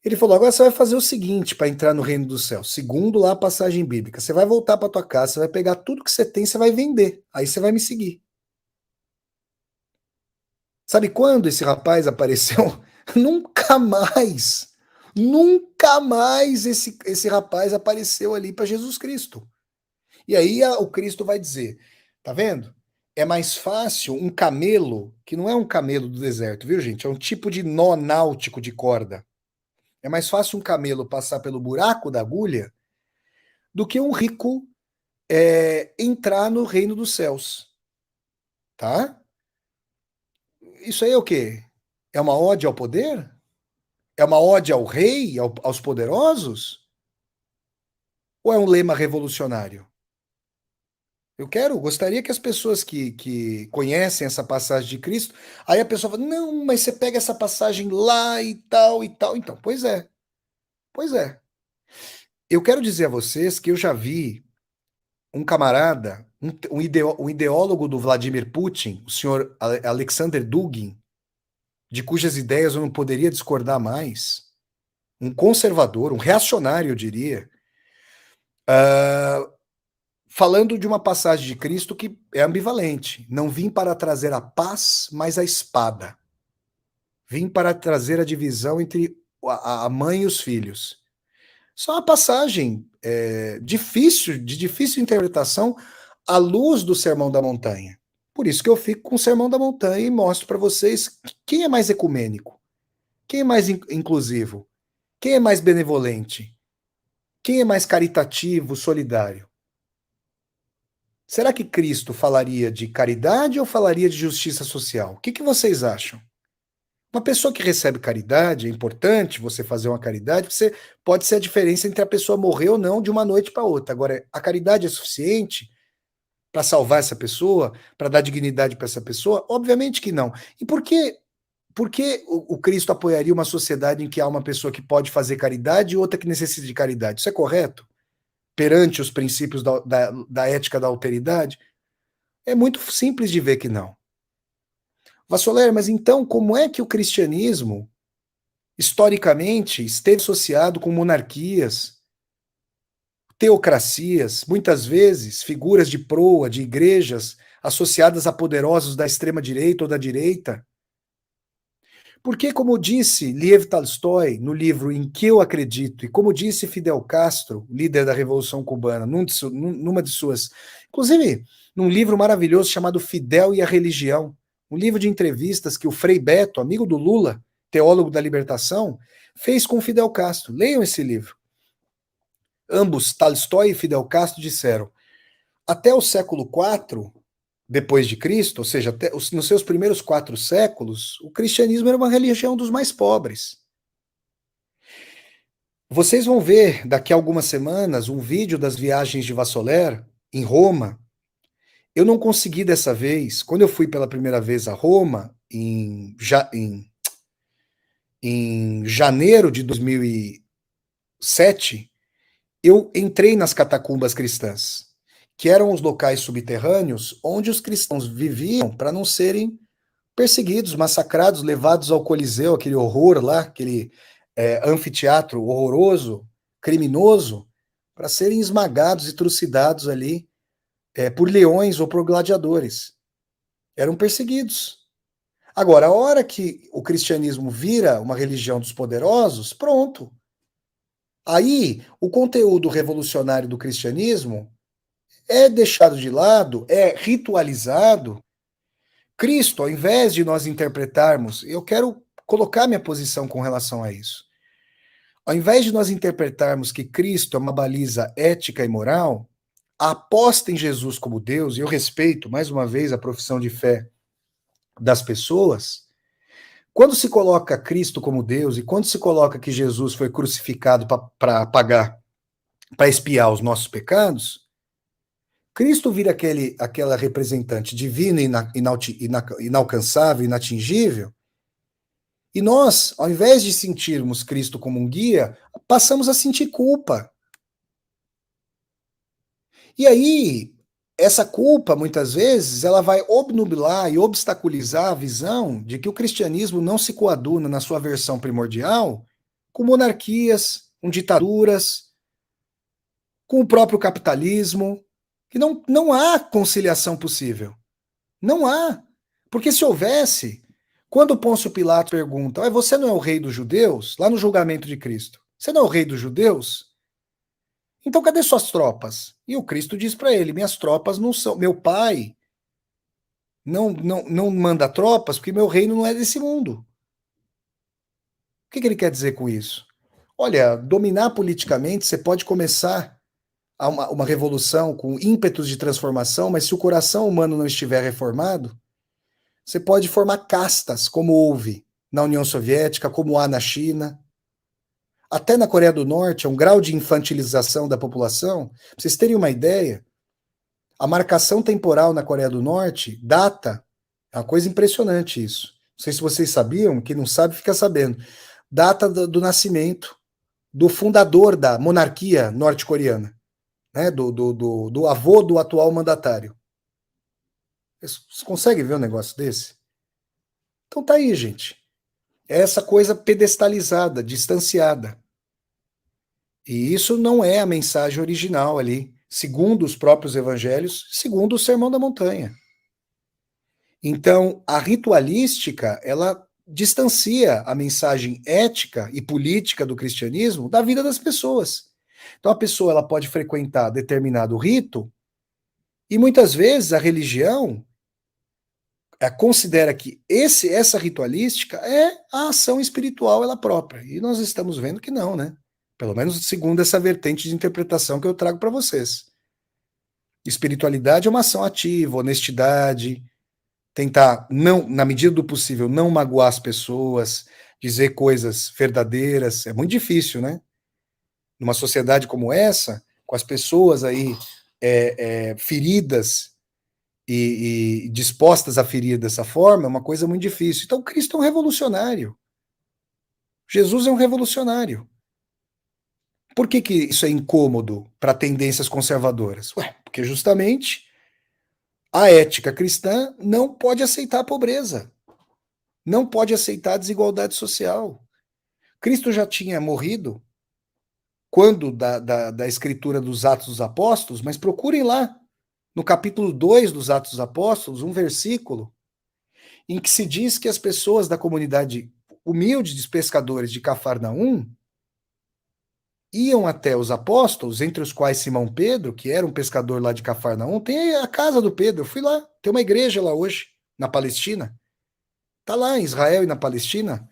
Ele falou: agora você vai fazer o seguinte para entrar no reino dos céus, segundo lá a passagem bíblica. Você vai voltar para tua casa, você vai pegar tudo que você tem, você vai vender. Aí você vai me seguir. Sabe quando esse rapaz apareceu? Nunca mais. Nunca mais esse rapaz apareceu ali para Jesus Cristo. E aí o Cristo vai dizer: tá vendo? É mais fácil um camelo, que não é um camelo do deserto, viu, gente? É um tipo de nó náutico de corda. É mais fácil um camelo passar pelo buraco da agulha do que um rico entrar no reino dos céus, tá? Isso aí é o quê? É uma ode ao poder? É uma ode ao rei, aos poderosos? Ou é um lema revolucionário? Gostaria que as pessoas que conhecem essa passagem de Cristo, aí a pessoa fala, não, mas você pega essa passagem lá e tal e tal. Então, pois é, pois é. Eu quero dizer a vocês que eu já vi um camarada, um ideólogo do Vladimir Putin, o senhor Alexander Dugin, de cujas ideias eu não poderia discordar mais, um conservador, um reacionário, eu diria, falando de uma passagem de Cristo que é ambivalente. Não vim para trazer a paz, mas a espada. Vim para trazer a divisão entre a mãe e os filhos. Só uma passagem de difícil interpretação à luz do Sermão da Montanha. Por isso que eu fico com o Sermão da Montanha e mostro para vocês quem é mais ecumênico, quem é mais inclusivo, quem é mais benevolente, quem é mais caritativo, solidário. Será que Cristo falaria de caridade ou falaria de justiça social? O que vocês acham? Uma pessoa que recebe caridade, é importante você fazer uma caridade, você pode ser a diferença entre a pessoa morrer ou não de uma noite para outra. Agora, a caridade é suficiente para salvar essa pessoa, para dar dignidade para essa pessoa? Obviamente que não. E por que o Cristo apoiaria uma sociedade em que há uma pessoa que pode fazer caridade e outra que necessita de caridade? Isso é correto? Perante os princípios da ética da alteridade? É muito simples de ver que não. Vassoler, mas então como é que o cristianismo, historicamente, esteve associado com monarquias, teocracias, muitas vezes figuras de proa, de igrejas associadas a poderosos da extrema-direita ou da direita? Porque, como disse Lev Tolstói no livro Em que eu acredito, e como disse Fidel Castro, líder da Revolução Cubana, numa de suas. Inclusive, num livro maravilhoso chamado Fidel e a Religião, um livro de entrevistas que o Frei Beto, amigo do Lula, teólogo da libertação, fez com Fidel Castro. Leiam esse livro. Ambos, Tolstói e Fidel Castro, disseram: até o século IV, depois de Cristo, ou seja, nos seus primeiros 4 séculos, o cristianismo era uma religião dos mais pobres. Vocês vão ver daqui a algumas semanas um vídeo das viagens de Vassoler em Roma. Eu não consegui dessa vez. Quando eu fui pela primeira vez a Roma, em janeiro de 2007, eu entrei nas catacumbas cristãs, que eram os locais subterrâneos onde os cristãos viviam para não serem perseguidos, massacrados, levados ao Coliseu, aquele horror lá, aquele anfiteatro horroroso, criminoso, para serem esmagados e trucidados ali por leões ou por gladiadores. Eram perseguidos. Agora, a hora que o cristianismo vira uma religião dos poderosos, pronto. Aí, o conteúdo revolucionário do cristianismo é deixado de lado, é ritualizado. Cristo, ao invés de nós interpretarmos, eu quero colocar minha posição com relação a isso. Ao invés de nós interpretarmos que Cristo é uma baliza ética e moral, a aposta em Jesus como Deus, e eu respeito, mais uma vez, a profissão de fé das pessoas, quando se coloca Cristo como Deus e quando se coloca que Jesus foi crucificado para pagar, para expiar os nossos pecados, Cristo vira aquela representante divina, inalcançável, inatingível, e nós, ao invés de sentirmos Cristo como um guia, passamos a sentir culpa. E aí, essa culpa, muitas vezes, ela vai obnubilar e obstaculizar a visão de que o cristianismo não se coaduna na sua versão primordial com monarquias, com ditaduras, com o próprio capitalismo, que não há conciliação possível. Não há. Porque se houvesse, quando Pôncio Pilatos pergunta, você não é o rei dos judeus? Lá no julgamento de Cristo. Você não é o rei dos judeus? Então cadê suas tropas? E o Cristo diz para ele, minhas tropas não são, meu pai não manda tropas porque meu reino não é desse mundo. O que ele quer dizer com isso? Olha, dominar politicamente, você pode começar uma revolução com ímpetos de transformação, mas se o coração humano não estiver reformado, você pode formar castas, como houve na União Soviética, como há na China. Até na Coreia do Norte, é um grau de infantilização da população. Pra vocês terem uma ideia, a marcação temporal na Coreia do Norte data, é uma coisa impressionante isso. Não sei se vocês sabiam, quem não sabe fica sabendo. Data do nascimento do fundador da monarquia norte-coreana, né? Do avô do atual mandatário. Vocês conseguem ver um negócio desse? Então tá aí, gente. É essa coisa pedestalizada, distanciada. E isso não é a mensagem original ali, segundo os próprios evangelhos, segundo o Sermão da Montanha. Então, a ritualística, ela distancia a mensagem ética e política do cristianismo da vida das pessoas. Então, a pessoa ela pode frequentar determinado rito e muitas vezes a religião considera que essa ritualística é a ação espiritual ela própria. E nós estamos vendo que não, né? Pelo menos segundo essa vertente de interpretação que eu trago para vocês. Espiritualidade é uma ação ativa, honestidade, tentar, não, na medida do possível, não magoar as pessoas, dizer coisas verdadeiras. É muito difícil, né? Numa sociedade como essa, com as pessoas aí feridas e dispostas a ferir dessa forma, é uma coisa muito difícil. Então, Cristo é um revolucionário. Jesus é um revolucionário. Por que isso é incômodo para tendências conservadoras? Porque justamente a ética cristã não pode aceitar a pobreza, não pode aceitar a desigualdade social. Cristo já tinha morrido quando da escritura dos Atos dos Apóstolos, mas procurem lá, no capítulo 2 dos Atos dos Apóstolos, um versículo em que se diz que as pessoas da comunidade humilde dos pescadores de Cafarnaum iam até os apóstolos, entre os quais Simão Pedro, que era um pescador lá de Cafarnaum. Tem a casa do Pedro, eu fui lá, tem uma igreja lá hoje, na Palestina. Tá lá em Israel e na Palestina.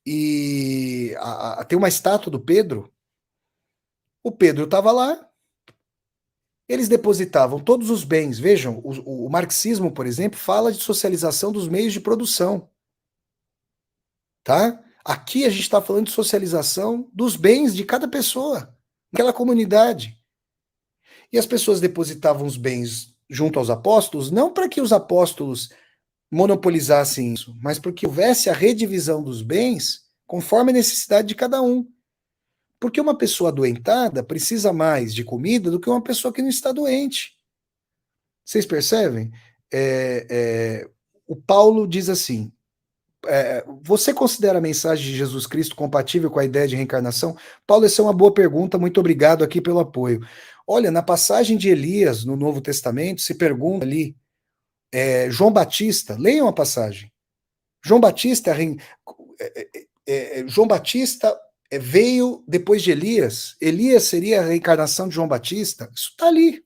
E tem uma estátua do Pedro. O Pedro estava lá. Eles depositavam todos os bens. Vejam, o marxismo, por exemplo, fala de socialização dos meios de produção. Tá? Aqui a gente está falando de socialização dos bens de cada pessoa, naquela comunidade. E as pessoas depositavam os bens junto aos apóstolos, não para que os apóstolos monopolizassem isso, mas porque houvesse a redivisão dos bens conforme a necessidade de cada um. Porque uma pessoa adoentada precisa mais de comida do que uma pessoa que não está doente. Vocês percebem? O Paulo diz assim: você considera a mensagem de Jesus Cristo compatível com a ideia de reencarnação? Paulo, essa é uma boa pergunta, muito obrigado aqui pelo apoio. Olha, na passagem de Elias, no Novo Testamento, se pergunta ali, João Batista, leiam a passagem. João Batista, João Batista veio depois de Elias. Elias seria a reencarnação de João Batista. Isso está ali.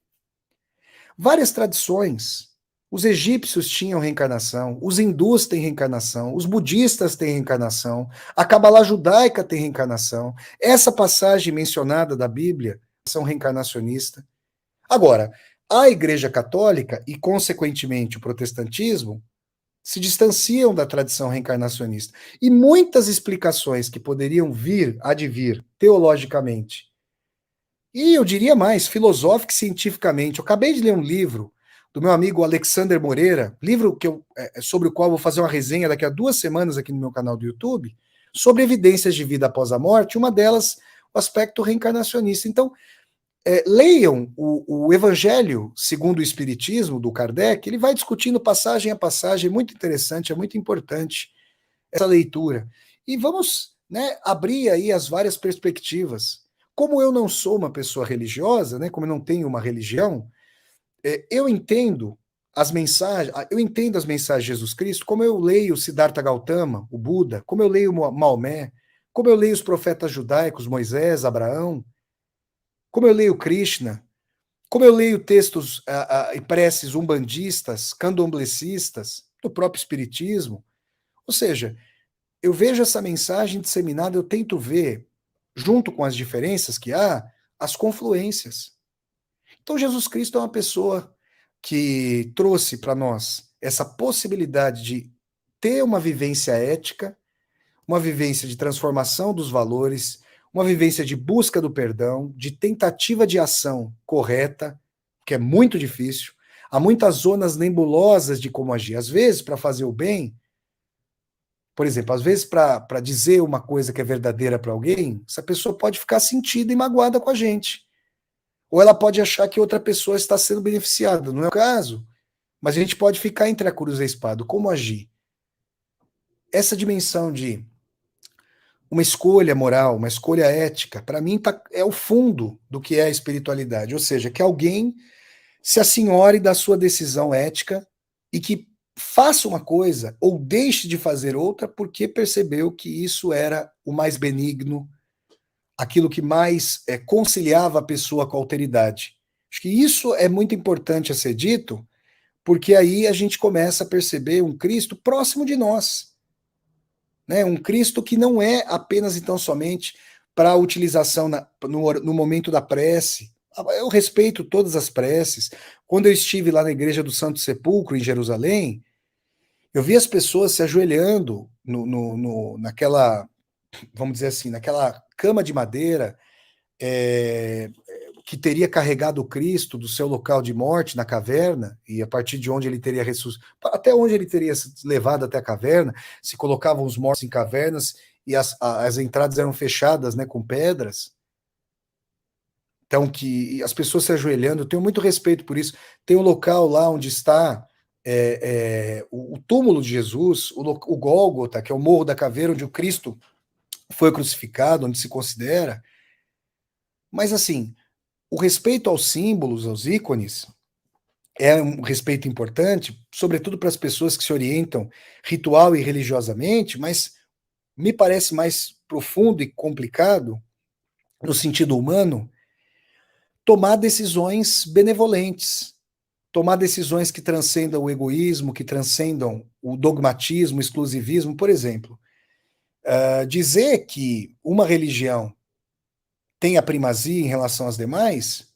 Várias tradições. Os egípcios tinham reencarnação, os hindus têm reencarnação, os budistas têm reencarnação, a Cabala judaica tem reencarnação. Essa passagem mencionada da Bíblia são reencarnacionista. Agora, a Igreja Católica e, consequentemente, o protestantismo se distanciam da tradição reencarnacionista. E muitas explicações que poderiam vir, advir, teologicamente, e eu diria mais, filosófico e cientificamente. Eu acabei de ler um livro do meu amigo Alexander Moreira, livro sobre o qual vou fazer uma resenha daqui a 2 semanas aqui no meu canal do YouTube, sobre evidências de vida após a morte, uma delas, o aspecto reencarnacionista. Então, leiam o Evangelho segundo o Espiritismo, do Kardec, ele vai discutindo passagem a passagem, é muito interessante, é muito importante essa leitura. E vamos, né, abrir aí as várias perspectivas. Como eu não sou uma pessoa religiosa, né, como eu não tenho uma religião, eu entendo as mensagens de Jesus Cristo, como eu leio Siddhartha Gautama, o Buda, como eu leio Maomé, como eu leio os profetas judaicos, Moisés, Abraão, como eu leio Krishna, como eu leio textos e preces umbandistas, candomblecistas, do próprio Espiritismo. Ou seja, eu vejo essa mensagem disseminada, eu tento ver, junto com as diferenças que há, as confluências. Então, Jesus Cristo é uma pessoa que trouxe para nós essa possibilidade de ter uma vivência ética, uma vivência de transformação dos valores, uma vivência de busca do perdão, de tentativa de ação correta, que é muito difícil. Há muitas zonas nebulosas de como agir. Às vezes, para fazer o bem, por exemplo, às vezes para dizer uma coisa que é verdadeira para alguém, essa pessoa pode ficar sentida e magoada com a gente. Ou ela pode achar que outra pessoa está sendo beneficiada. Não é o caso, mas a gente pode ficar entre a cruz e a espada. Como agir? Essa dimensão de uma escolha moral, uma escolha ética, para mim é o fundo do que é a espiritualidade. Ou seja, que alguém se assenhore da sua decisão ética e que faça uma coisa ou deixe de fazer outra porque percebeu que isso era o mais benigno, aquilo que mais conciliava a pessoa com a alteridade. Acho que isso é muito importante a ser dito, porque aí a gente começa a perceber um Cristo próximo de nós, né? Um Cristo que não é apenas então somente para a utilização no momento da prece. Eu respeito todas as preces. Quando eu estive lá na igreja do Santo Sepulcro, em Jerusalém, eu vi as pessoas se ajoelhando naquela, vamos dizer assim, naquela cama de madeira que teria carregado o Cristo do seu local de morte na caverna, e a partir de onde ele teria ressuscitado, até onde ele teria levado até a caverna, se colocavam os mortos em cavernas e as entradas eram fechadas, né, com pedras. Então, que as pessoas se ajoelhando, eu tenho muito respeito por isso. Tem um local lá onde está o túmulo de Jesus, o Gólgota, que é o Morro da Caveira, onde o Cristo foi crucificado, onde se considera. Mas, assim, o respeito aos símbolos, aos ícones, é um respeito importante, sobretudo para as pessoas que se orientam ritual e religiosamente, mas me parece mais profundo e complicado, no sentido humano, tomar decisões benevolentes, tomar decisões que transcendam o egoísmo, que transcendam o dogmatismo, o exclusivismo. Por exemplo, dizer que uma religião tem a primazia em relação às demais,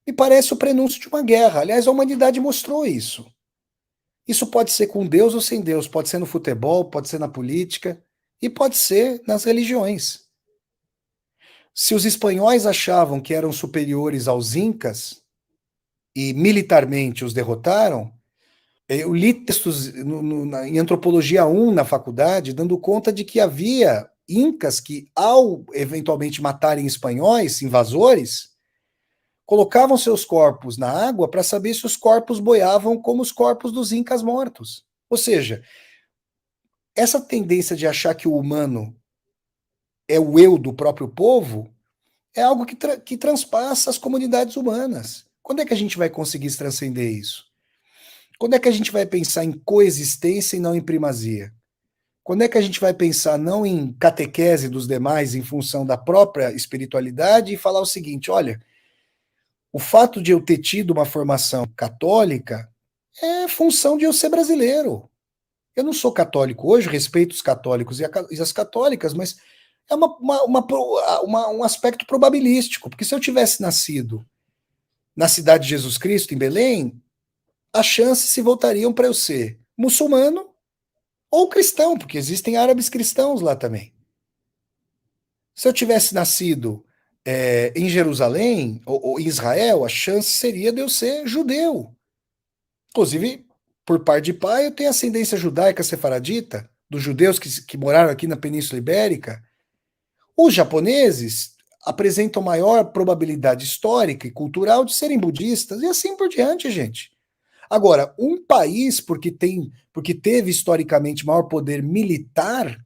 me parece o prenúncio de uma guerra. Aliás, a humanidade mostrou isso. Isso pode ser com Deus ou sem Deus, pode ser no futebol, pode ser na política. E pode ser nas religiões. Se os espanhóis achavam que eram superiores aos incas e militarmente os derrotaram, eu li textos em Antropologia 1 na faculdade, dando conta de que havia incas que, ao eventualmente matarem espanhóis, invasores, colocavam seus corpos na água para saber se os corpos boiavam como os corpos dos incas mortos. Ou seja, essa tendência de achar que o humano é o eu do próprio povo é algo que transpassa as comunidades humanas. Quando é que a gente vai conseguir transcender isso? Quando é que a gente vai pensar em coexistência e não em primazia? Quando é que a gente vai pensar não em catequese dos demais em função da própria espiritualidade e falar o seguinte: olha, o fato de eu ter tido uma formação católica é função de eu ser brasileiro. Eu não sou católico hoje, respeito os católicos e as católicas, mas é um aspecto probabilístico, porque se eu tivesse nascido na cidade de Jesus Cristo, em Belém, as chances se voltariam para eu ser muçulmano ou cristão, porque existem árabes cristãos lá também. Se eu tivesse nascido em Jerusalém ou em Israel, a chance seria de eu ser judeu. Inclusive, por parte de pai, eu tenho ascendência judaica sefaradita, dos judeus que moraram aqui na Península Ibérica. Os japoneses apresentam maior probabilidade histórica e cultural de serem budistas, e assim por diante, gente. Agora, um país, porque teve historicamente maior poder militar,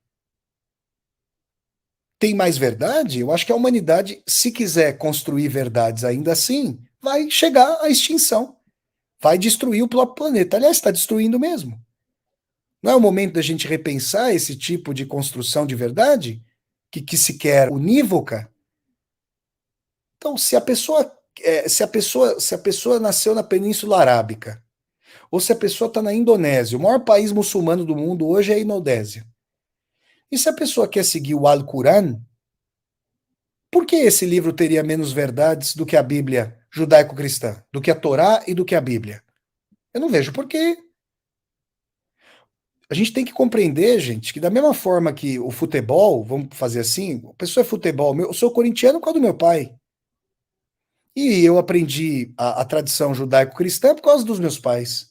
tem mais verdade? Eu acho que a humanidade, se quiser construir verdades ainda assim, vai chegar à extinção. Vai destruir o próprio planeta. Aliás, está destruindo mesmo. Não é o momento da gente repensar esse tipo de construção de verdade? Que se quer unívoca? Então, se a pessoa nasceu na Península Arábica, ou se a pessoa está na Indonésia, o maior país muçulmano do mundo hoje é a Indonésia. E se a pessoa quer seguir o Alcorão, por que esse livro teria menos verdades do que a Bíblia judaico-cristã, do que a Torá e do que a Bíblia? Eu não vejo por quê. A gente tem que compreender, gente, que da mesma forma que o futebol, vamos fazer assim, a pessoa é futebol, eu sou corintiano por causa do meu pai. E eu aprendi a tradição judaico-cristã por causa dos meus pais.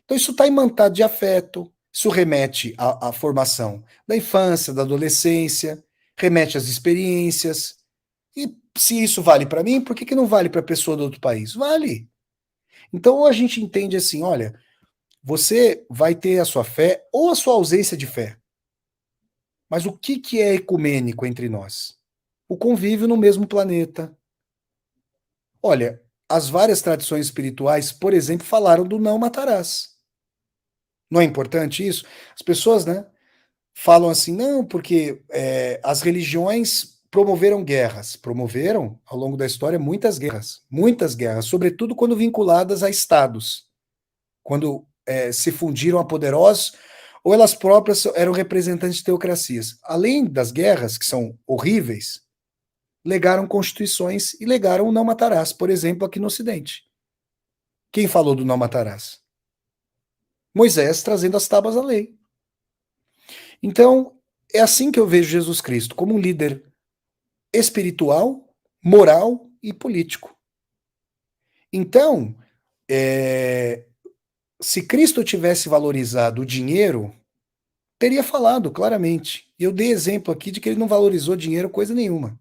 Então isso está imantado de afeto, isso remete à formação da infância, da adolescência, remete às experiências. E se isso vale para mim, por que não vale para a pessoa do outro país? Vale. Então a gente entende assim, olha, você vai ter a sua fé ou a sua ausência de fé. Mas o que é ecumênico entre nós? O convívio no mesmo planeta. Olha, as várias tradições espirituais, por exemplo, falaram do não matarás. Não é importante isso? As pessoas, né, falam assim, não, porque as religiões promoveram guerras. Promoveram, ao longo da história, muitas guerras, sobretudo quando vinculadas a estados. Quando se fundiram a poderosos, ou elas próprias eram representantes de teocracias. Além das guerras, que são horríveis, legaram constituições e legaram o não matarás, por exemplo, aqui no Ocidente. Quem falou do não matarás? Moisés trazendo as tábuas da lei. Então, é assim que eu vejo Jesus Cristo, como um líder espiritual, moral e político. Então, se Cristo tivesse valorizado o dinheiro, teria falado claramente. E eu dei exemplo aqui de que ele não valorizou dinheiro coisa nenhuma.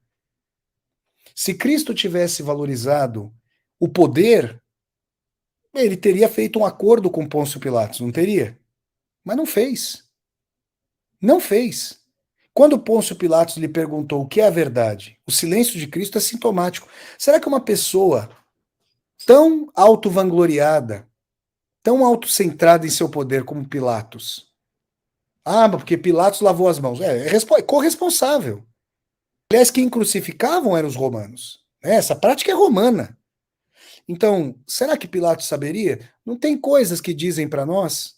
Se Cristo tivesse valorizado o poder, ele teria feito um acordo com Pôncio Pilatos, não teria? Mas não fez. Não fez. Quando Pôncio Pilatos lhe perguntou o que é a verdade, o silêncio de Cristo é sintomático. Será que uma pessoa tão auto-vangloriada, tão autocentrada em seu poder como Pilatos, porque Pilatos lavou as mãos, é corresponsável. Aliás, quem crucificavam eram os romanos. Essa prática é romana. Então, será que Pilatos saberia? Não tem coisas que dizem para nós?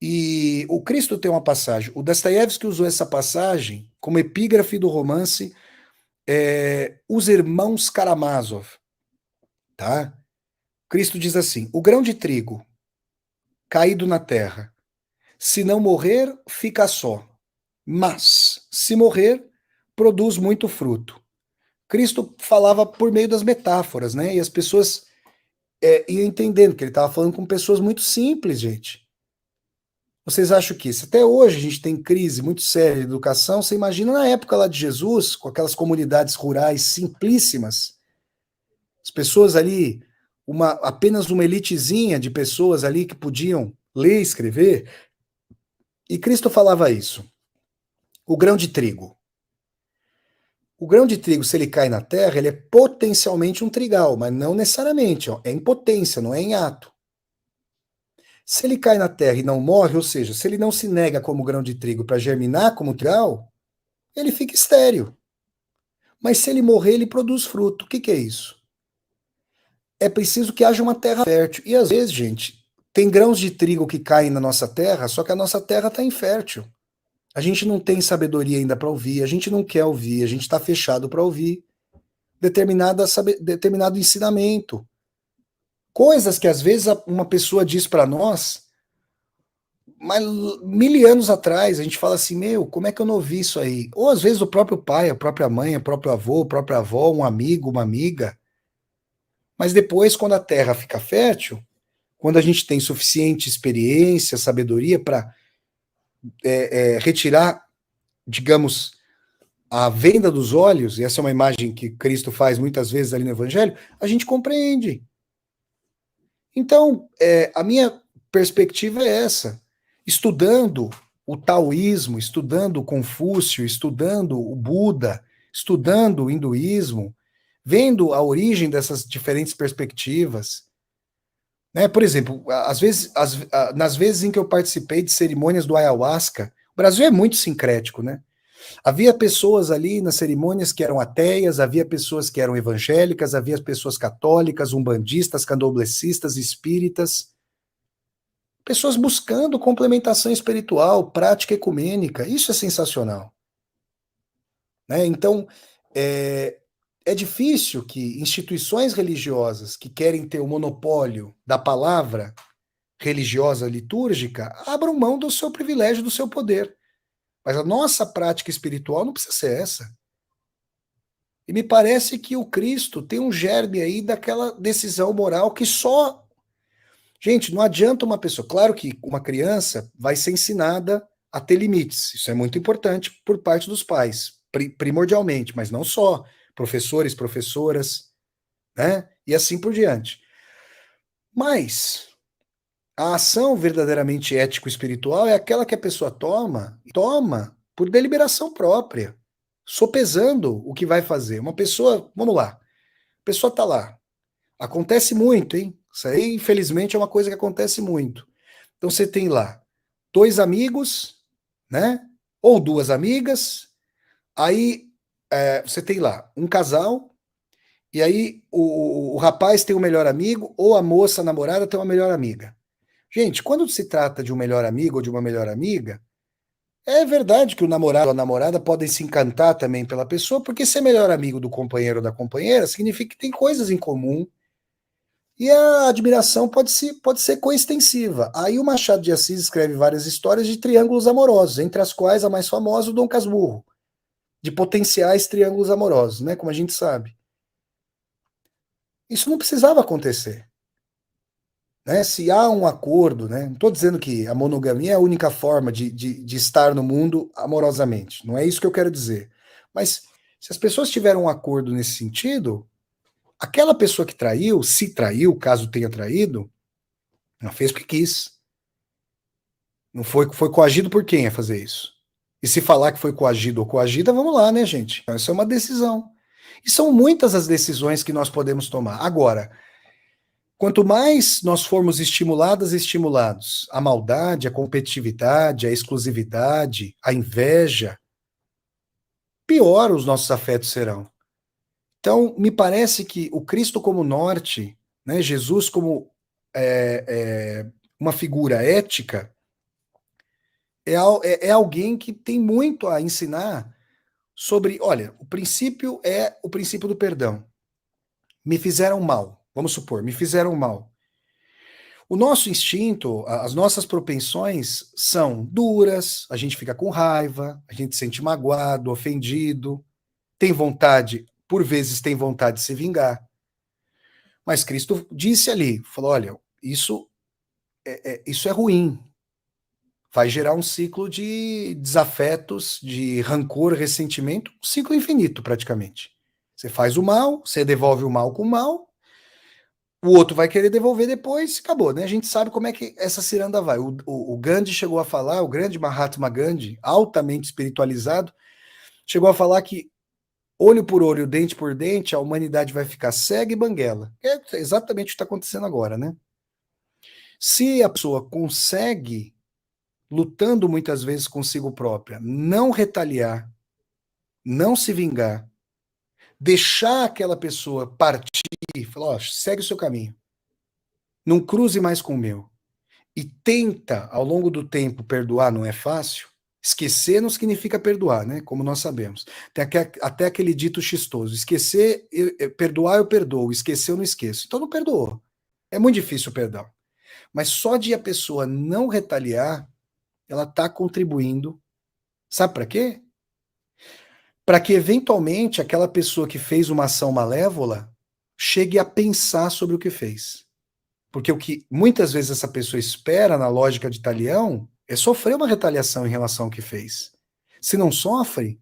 E o Cristo tem uma passagem. O Dostoiévski usou essa passagem como epígrafe do romance Os Irmãos Karamazov. Tá? Cristo diz assim: o grão de trigo caído na terra, se não morrer, fica só. mas, se morrer, produz muito fruto. Cristo falava por meio das metáforas, né? E as pessoas iam entendendo que ele estava falando com pessoas muito simples, gente. Vocês acham que se até hoje a gente tem crise muito séria de educação, você imagina na época lá de Jesus, com aquelas comunidades rurais simplíssimas, as pessoas ali, apenas uma elitezinha de pessoas ali que podiam ler e escrever, e Cristo falava isso. O grão de trigo. O grão de trigo, se ele cai na terra, ele é potencialmente um trigal, mas não necessariamente, ó, é em potência, não é em ato. Se ele cai na terra e não morre, ou seja, se ele não se nega como grão de trigo para germinar como trigal, ele fica estéril. Mas se ele morrer, ele produz fruto. O que, que é isso? É preciso que haja uma terra fértil. E às vezes, gente, tem grãos de trigo que caem na nossa terra, só que a nossa terra está infértil. A gente não tem sabedoria ainda para ouvir, a gente não quer ouvir, a gente está fechado para ouvir determinado ensinamento. Coisas que às vezes uma pessoa diz para nós, mas 1000 anos atrás, a gente fala assim, meu, como é que eu não ouvi isso aí? Ou às vezes o próprio pai, a própria mãe, o próprio avô, a própria avó, um amigo, uma amiga. Mas depois, quando a terra fica fértil, quando a gente tem suficiente experiência, sabedoria para retirar, digamos, a venda dos olhos, e essa é uma imagem que Cristo faz muitas vezes ali no Evangelho, a gente compreende. Então, a minha perspectiva é essa. Estudando o taoísmo, estudando o Confúcio, estudando o Buda, estudando o hinduísmo, vendo a origem dessas diferentes perspectivas. Né? Por exemplo, às vezes, nas vezes em que eu participei de cerimônias do ayahuasca, o Brasil é muito sincrético, né? Havia pessoas ali nas cerimônias que eram ateias, havia pessoas que eram evangélicas, havia pessoas católicas, umbandistas, candomblecistas, espíritas, pessoas buscando complementação espiritual, prática ecumênica. Isso é sensacional. Né? Então, é, é difícil que instituições religiosas que querem ter o monopólio da palavra religiosa litúrgica abram mão do seu privilégio, do seu poder. Mas a nossa prática espiritual não precisa ser essa. E me parece que o Cristo tem um germe aí daquela decisão moral que só. Gente, não adianta uma pessoa. Claro que uma criança vai ser ensinada a ter limites. Isso é muito importante por parte dos pais, primordialmente, mas não só. Professores, professoras, né? E assim por diante. Mas a ação verdadeiramente ético-espiritual é aquela que a pessoa toma por deliberação própria, sopesando o que vai fazer. Uma pessoa, vamos lá, a pessoa está lá. Acontece muito, hein? Isso aí, infelizmente, é uma coisa que acontece muito. Então você tem lá dois amigos, né? Ou duas amigas, aí você tem lá um casal, e aí o rapaz tem um melhor amigo, ou a moça, a namorada, tem uma melhor amiga. Gente, quando se trata de um melhor amigo ou de uma melhor amiga, é verdade que o namorado ou a namorada podem se encantar também pela pessoa, porque ser melhor amigo do companheiro ou da companheira significa que tem coisas em comum e a admiração pode ser coextensiva. Aí o Machado de Assis escreve várias histórias de triângulos amorosos, entre as quais a mais famosa, o Dom Casmurro, de potenciais triângulos amorosos, né? Como a gente sabe. Isso não precisava acontecer. Né? Se há um acordo, né? Não estou dizendo que a monogamia é a única forma de estar no mundo amorosamente. Não é isso que eu quero dizer. Mas se as pessoas tiveram um acordo nesse sentido, aquela pessoa que traiu, se traiu, caso tenha traído, ela fez porque quis. Não foi coagido por quem a fazer isso? E se falar que foi coagido ou coagida, vamos lá, né, gente? Então, isso é uma decisão. E são muitas as decisões que nós podemos tomar. Agora, quanto mais nós formos estimuladas e estimulados, a maldade, a competitividade, a exclusividade, a inveja, pior os nossos afetos serão. Então, me parece que o Cristo como norte, né, Jesus como uma figura ética, é alguém que tem muito a ensinar sobre, olha, o princípio é o princípio do perdão. Me fizeram mal, vamos supor, me fizeram mal. O nosso instinto, as nossas propensões são duras, a gente fica com raiva, a gente se sente magoado, ofendido, tem vontade, por vezes tem vontade de se vingar. Mas Cristo disse ali, falou, olha, isso é ruim, vai gerar um ciclo de desafetos, de rancor, ressentimento, um ciclo infinito praticamente. Você faz o mal, você devolve o mal com o mal, o outro vai querer devolver depois, acabou, né? A gente sabe como é que essa ciranda vai. O Gandhi chegou a falar, o grande Mahatma Gandhi, altamente espiritualizado, chegou a falar que olho por olho, dente por dente, a humanidade vai ficar cega e banguela. É exatamente o que está acontecendo agora, né? Se a pessoa consegue, lutando muitas vezes consigo própria, não retaliar, não se vingar, deixar aquela pessoa partir, falar, ó, segue o seu caminho, não cruze mais com o meu, e tenta, ao longo do tempo, perdoar, não é fácil. Esquecer não significa perdoar, né? Como nós sabemos. Tem até aquele dito xistoso: esquecer, perdoar eu perdoo, esquecer eu não esqueço. Então não perdoou. É muito difícil o perdão. Mas só de a pessoa não retaliar, ela está contribuindo. Sabe para quê? Para que eventualmente aquela pessoa que fez uma ação malévola chegue a pensar sobre o que fez. Porque o que muitas vezes essa pessoa espera na lógica de Talião é sofrer uma retaliação em relação ao que fez. Se não sofre,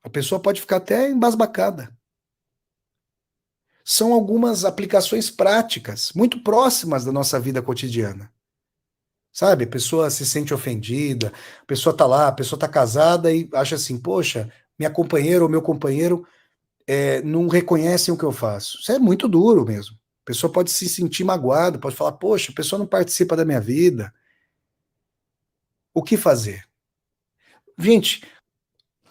a pessoa pode ficar até embasbacada. São algumas aplicações práticas, muito próximas da nossa vida cotidiana. Sabe? A pessoa se sente ofendida, a pessoa tá lá, a pessoa tá casada e acha assim, poxa, minha companheira ou meu companheiro não reconhecem o que eu faço. Isso é muito duro mesmo. A pessoa pode se sentir magoada, pode falar, poxa, a pessoa não participa da minha vida. O que fazer? Gente,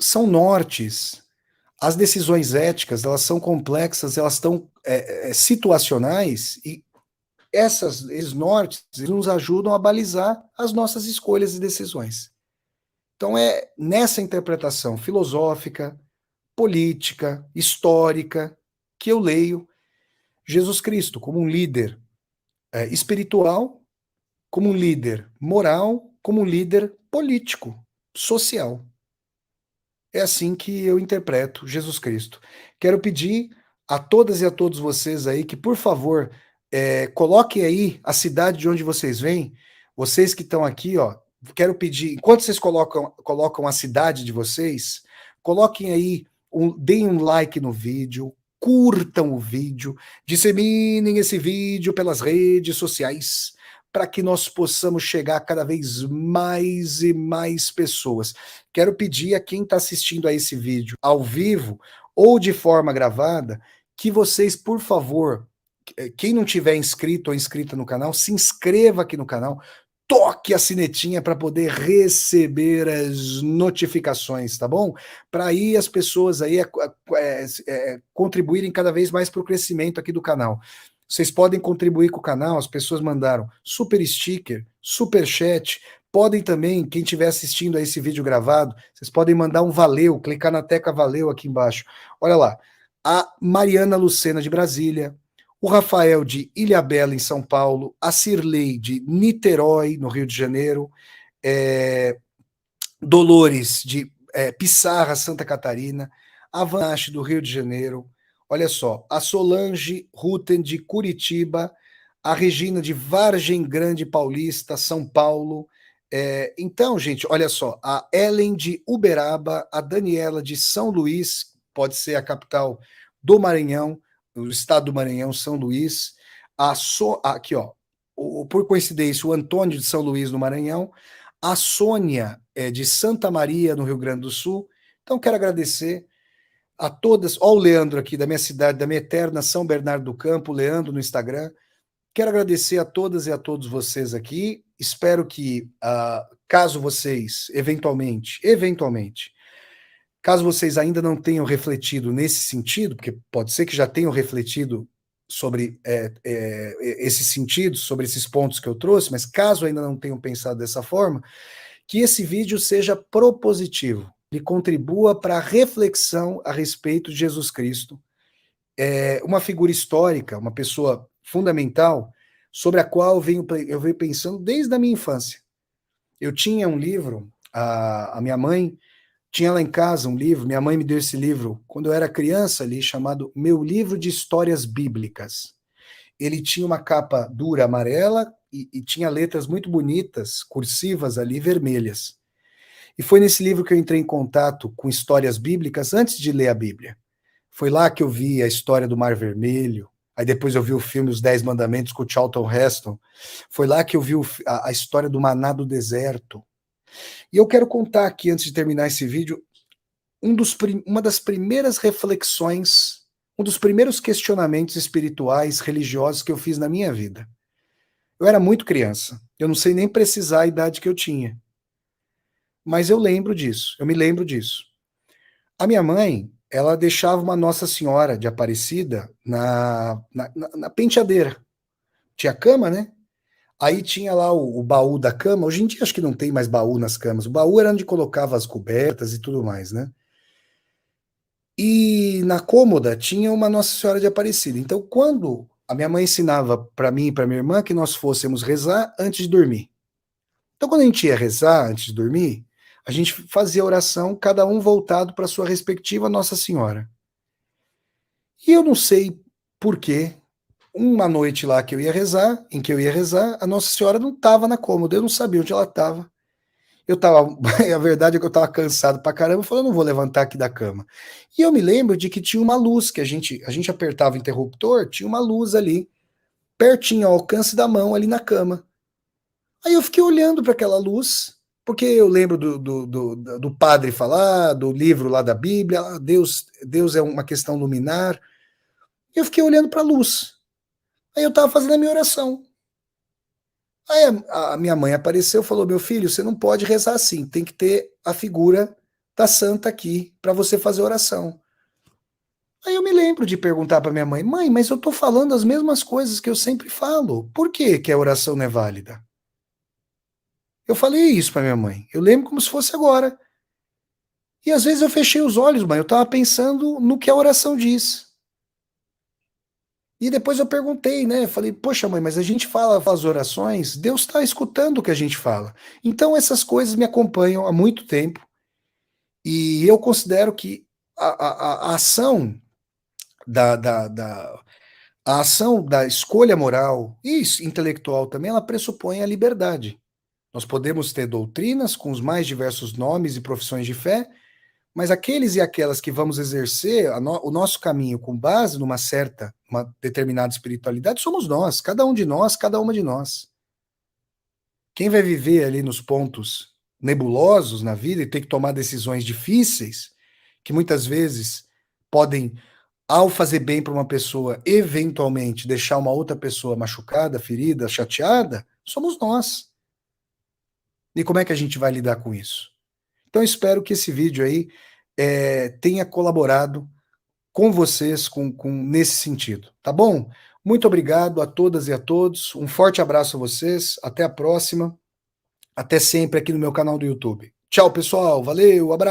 são nortes. As decisões éticas, elas são complexas, elas estão situacionais e esses nortes nos ajudam a balizar as nossas escolhas e decisões. Então é nessa interpretação filosófica, política, histórica, que eu leio Jesus Cristo como um líder espiritual, como um líder moral, como um líder político, social. É assim que eu interpreto Jesus Cristo. Quero pedir a todas e a todos vocês aí que, por favor, coloquem aí a cidade de onde vocês vêm. Vocês que estão aqui, ó, quero pedir, enquanto vocês colocam a cidade de vocês, coloquem aí, deem um like no vídeo, curtam o vídeo, disseminem esse vídeo pelas redes sociais, para que nós possamos chegar a cada vez mais e mais pessoas. Quero pedir a quem está assistindo a esse vídeo ao vivo ou de forma gravada, que vocês, por favor, quem não tiver inscrito ou inscrita no canal, se inscreva aqui no canal, toque a sinetinha para poder receber as notificações, tá bom? Para aí as pessoas aí contribuírem cada vez mais para o crescimento aqui do canal. Vocês podem contribuir com o canal, as pessoas mandaram super sticker, super chat, podem também, quem estiver assistindo a esse vídeo gravado, vocês podem mandar um valeu, clicar na tecla valeu aqui embaixo. Olha lá, a Mariana Lucena de Brasília, o Rafael de Ilhabela, em São Paulo, a Cirlei de Niterói, no Rio de Janeiro, Dolores de Pissarra, Santa Catarina, a Vanache do Rio de Janeiro, olha só, a Solange Ruten de Curitiba, a Regina de Vargem Grande Paulista, São Paulo. Então, gente, olha só, a Ellen de Uberaba, a Daniela de São Luís, pode ser a capital do Maranhão, o estado do Maranhão, São Luís, aqui, ó, por coincidência, o Antônio de São Luís, no Maranhão, a Sônia de Santa Maria, no Rio Grande do Sul. Então, quero agradecer a todas, ó, o Leandro aqui, da minha cidade, da minha eterna São Bernardo do Campo, Leandro no Instagram. Quero agradecer a todas e a todos vocês aqui. Espero que, caso vocês, eventualmente, caso vocês ainda não tenham refletido nesse sentido, porque pode ser que já tenham refletido sobre esse sentido, sobre esses pontos que eu trouxe, mas caso ainda não tenham pensado dessa forma, que esse vídeo seja propositivo e contribua para a reflexão a respeito de Jesus Cristo, uma figura histórica, uma pessoa fundamental sobre a qual eu venho pensando desde a minha infância. Eu tinha um livro, a minha mãe tinha lá em casa um livro, minha mãe me deu esse livro quando eu era criança ali, chamado Meu Livro de Histórias Bíblicas. Ele tinha uma capa dura amarela e tinha letras muito bonitas, cursivas ali, vermelhas. E foi nesse livro que eu entrei em contato com histórias bíblicas antes de ler a Bíblia. Foi lá que eu vi a história do Mar Vermelho, aí depois eu vi o filme Os Dez Mandamentos com o Charlton Heston. Foi lá que eu vi a história do Maná do Deserto. E eu quero contar aqui, antes de terminar esse vídeo, uma das primeiras reflexões, um dos primeiros questionamentos espirituais, religiosos que eu fiz na minha vida. Eu era muito criança, eu não sei nem precisar a idade que eu tinha. Mas eu lembro disso, eu me lembro disso. A minha mãe, ela deixava uma Nossa Senhora de Aparecida na penteadeira. Tinha cama, né? Aí tinha lá o baú da cama. Hoje em dia acho que não tem mais baú nas camas. O baú era onde colocava as cobertas e tudo mais, né? E na cômoda tinha uma Nossa Senhora de Aparecida. Então, quando a minha mãe ensinava para mim e para minha irmã que nós fôssemos rezar antes de dormir. Então, quando a gente ia rezar antes de dormir, a gente fazia oração, cada um voltado para sua respectiva Nossa Senhora. E eu não sei por quê, uma noite lá que eu ia rezar, em que eu ia rezar, a Nossa Senhora não estava na cômoda, eu não sabia onde ela estava. Eu tava, a verdade é que eu estava cansado pra caramba, eu falei, eu não vou levantar aqui da cama. E eu me lembro de que tinha uma luz, que a gente apertava o interruptor, tinha uma luz ali, pertinho, ao alcance da mão, ali na cama. Aí eu fiquei olhando para aquela luz, porque eu lembro do padre falar, do livro lá da Bíblia, Deus é uma questão luminar. E eu fiquei olhando para a luz. Aí eu estava fazendo a minha oração. Aí a minha mãe apareceu e falou: Meu filho, você não pode rezar assim, tem que ter a figura da santa aqui para você fazer oração. Aí eu me lembro de perguntar para minha mãe: Mãe, mas eu estou falando as mesmas coisas que eu sempre falo, por que a oração não é válida? Eu falei isso para minha mãe, eu lembro como se fosse agora. E às vezes eu fechei os olhos, mãe, eu estava pensando no que a oração diz. E depois eu perguntei, né? Falei, poxa, mãe, mas a gente fala as orações, Deus está escutando o que a gente fala. Então essas coisas me acompanham há muito tempo e eu considero que a ação a ação da escolha moral e intelectual também, ela pressupõe a liberdade. Nós podemos ter doutrinas com os mais diversos nomes e profissões de fé, mas aqueles e aquelas que vamos exercer o nosso caminho com base uma determinada espiritualidade, somos nós, cada um de nós, cada uma de nós. Quem vai viver ali nos pontos nebulosos na vida e ter que tomar decisões difíceis, que muitas vezes podem, ao fazer bem para uma pessoa, eventualmente deixar uma outra pessoa machucada, ferida, chateada, somos nós. E como é que a gente vai lidar com isso? Então, espero que esse vídeo aí tenha colaborado com vocês nesse sentido, tá bom? Muito obrigado a todas e a todos. Um forte abraço a vocês. Até a próxima. Até sempre aqui no meu canal do YouTube. Tchau, pessoal. Valeu, abraço.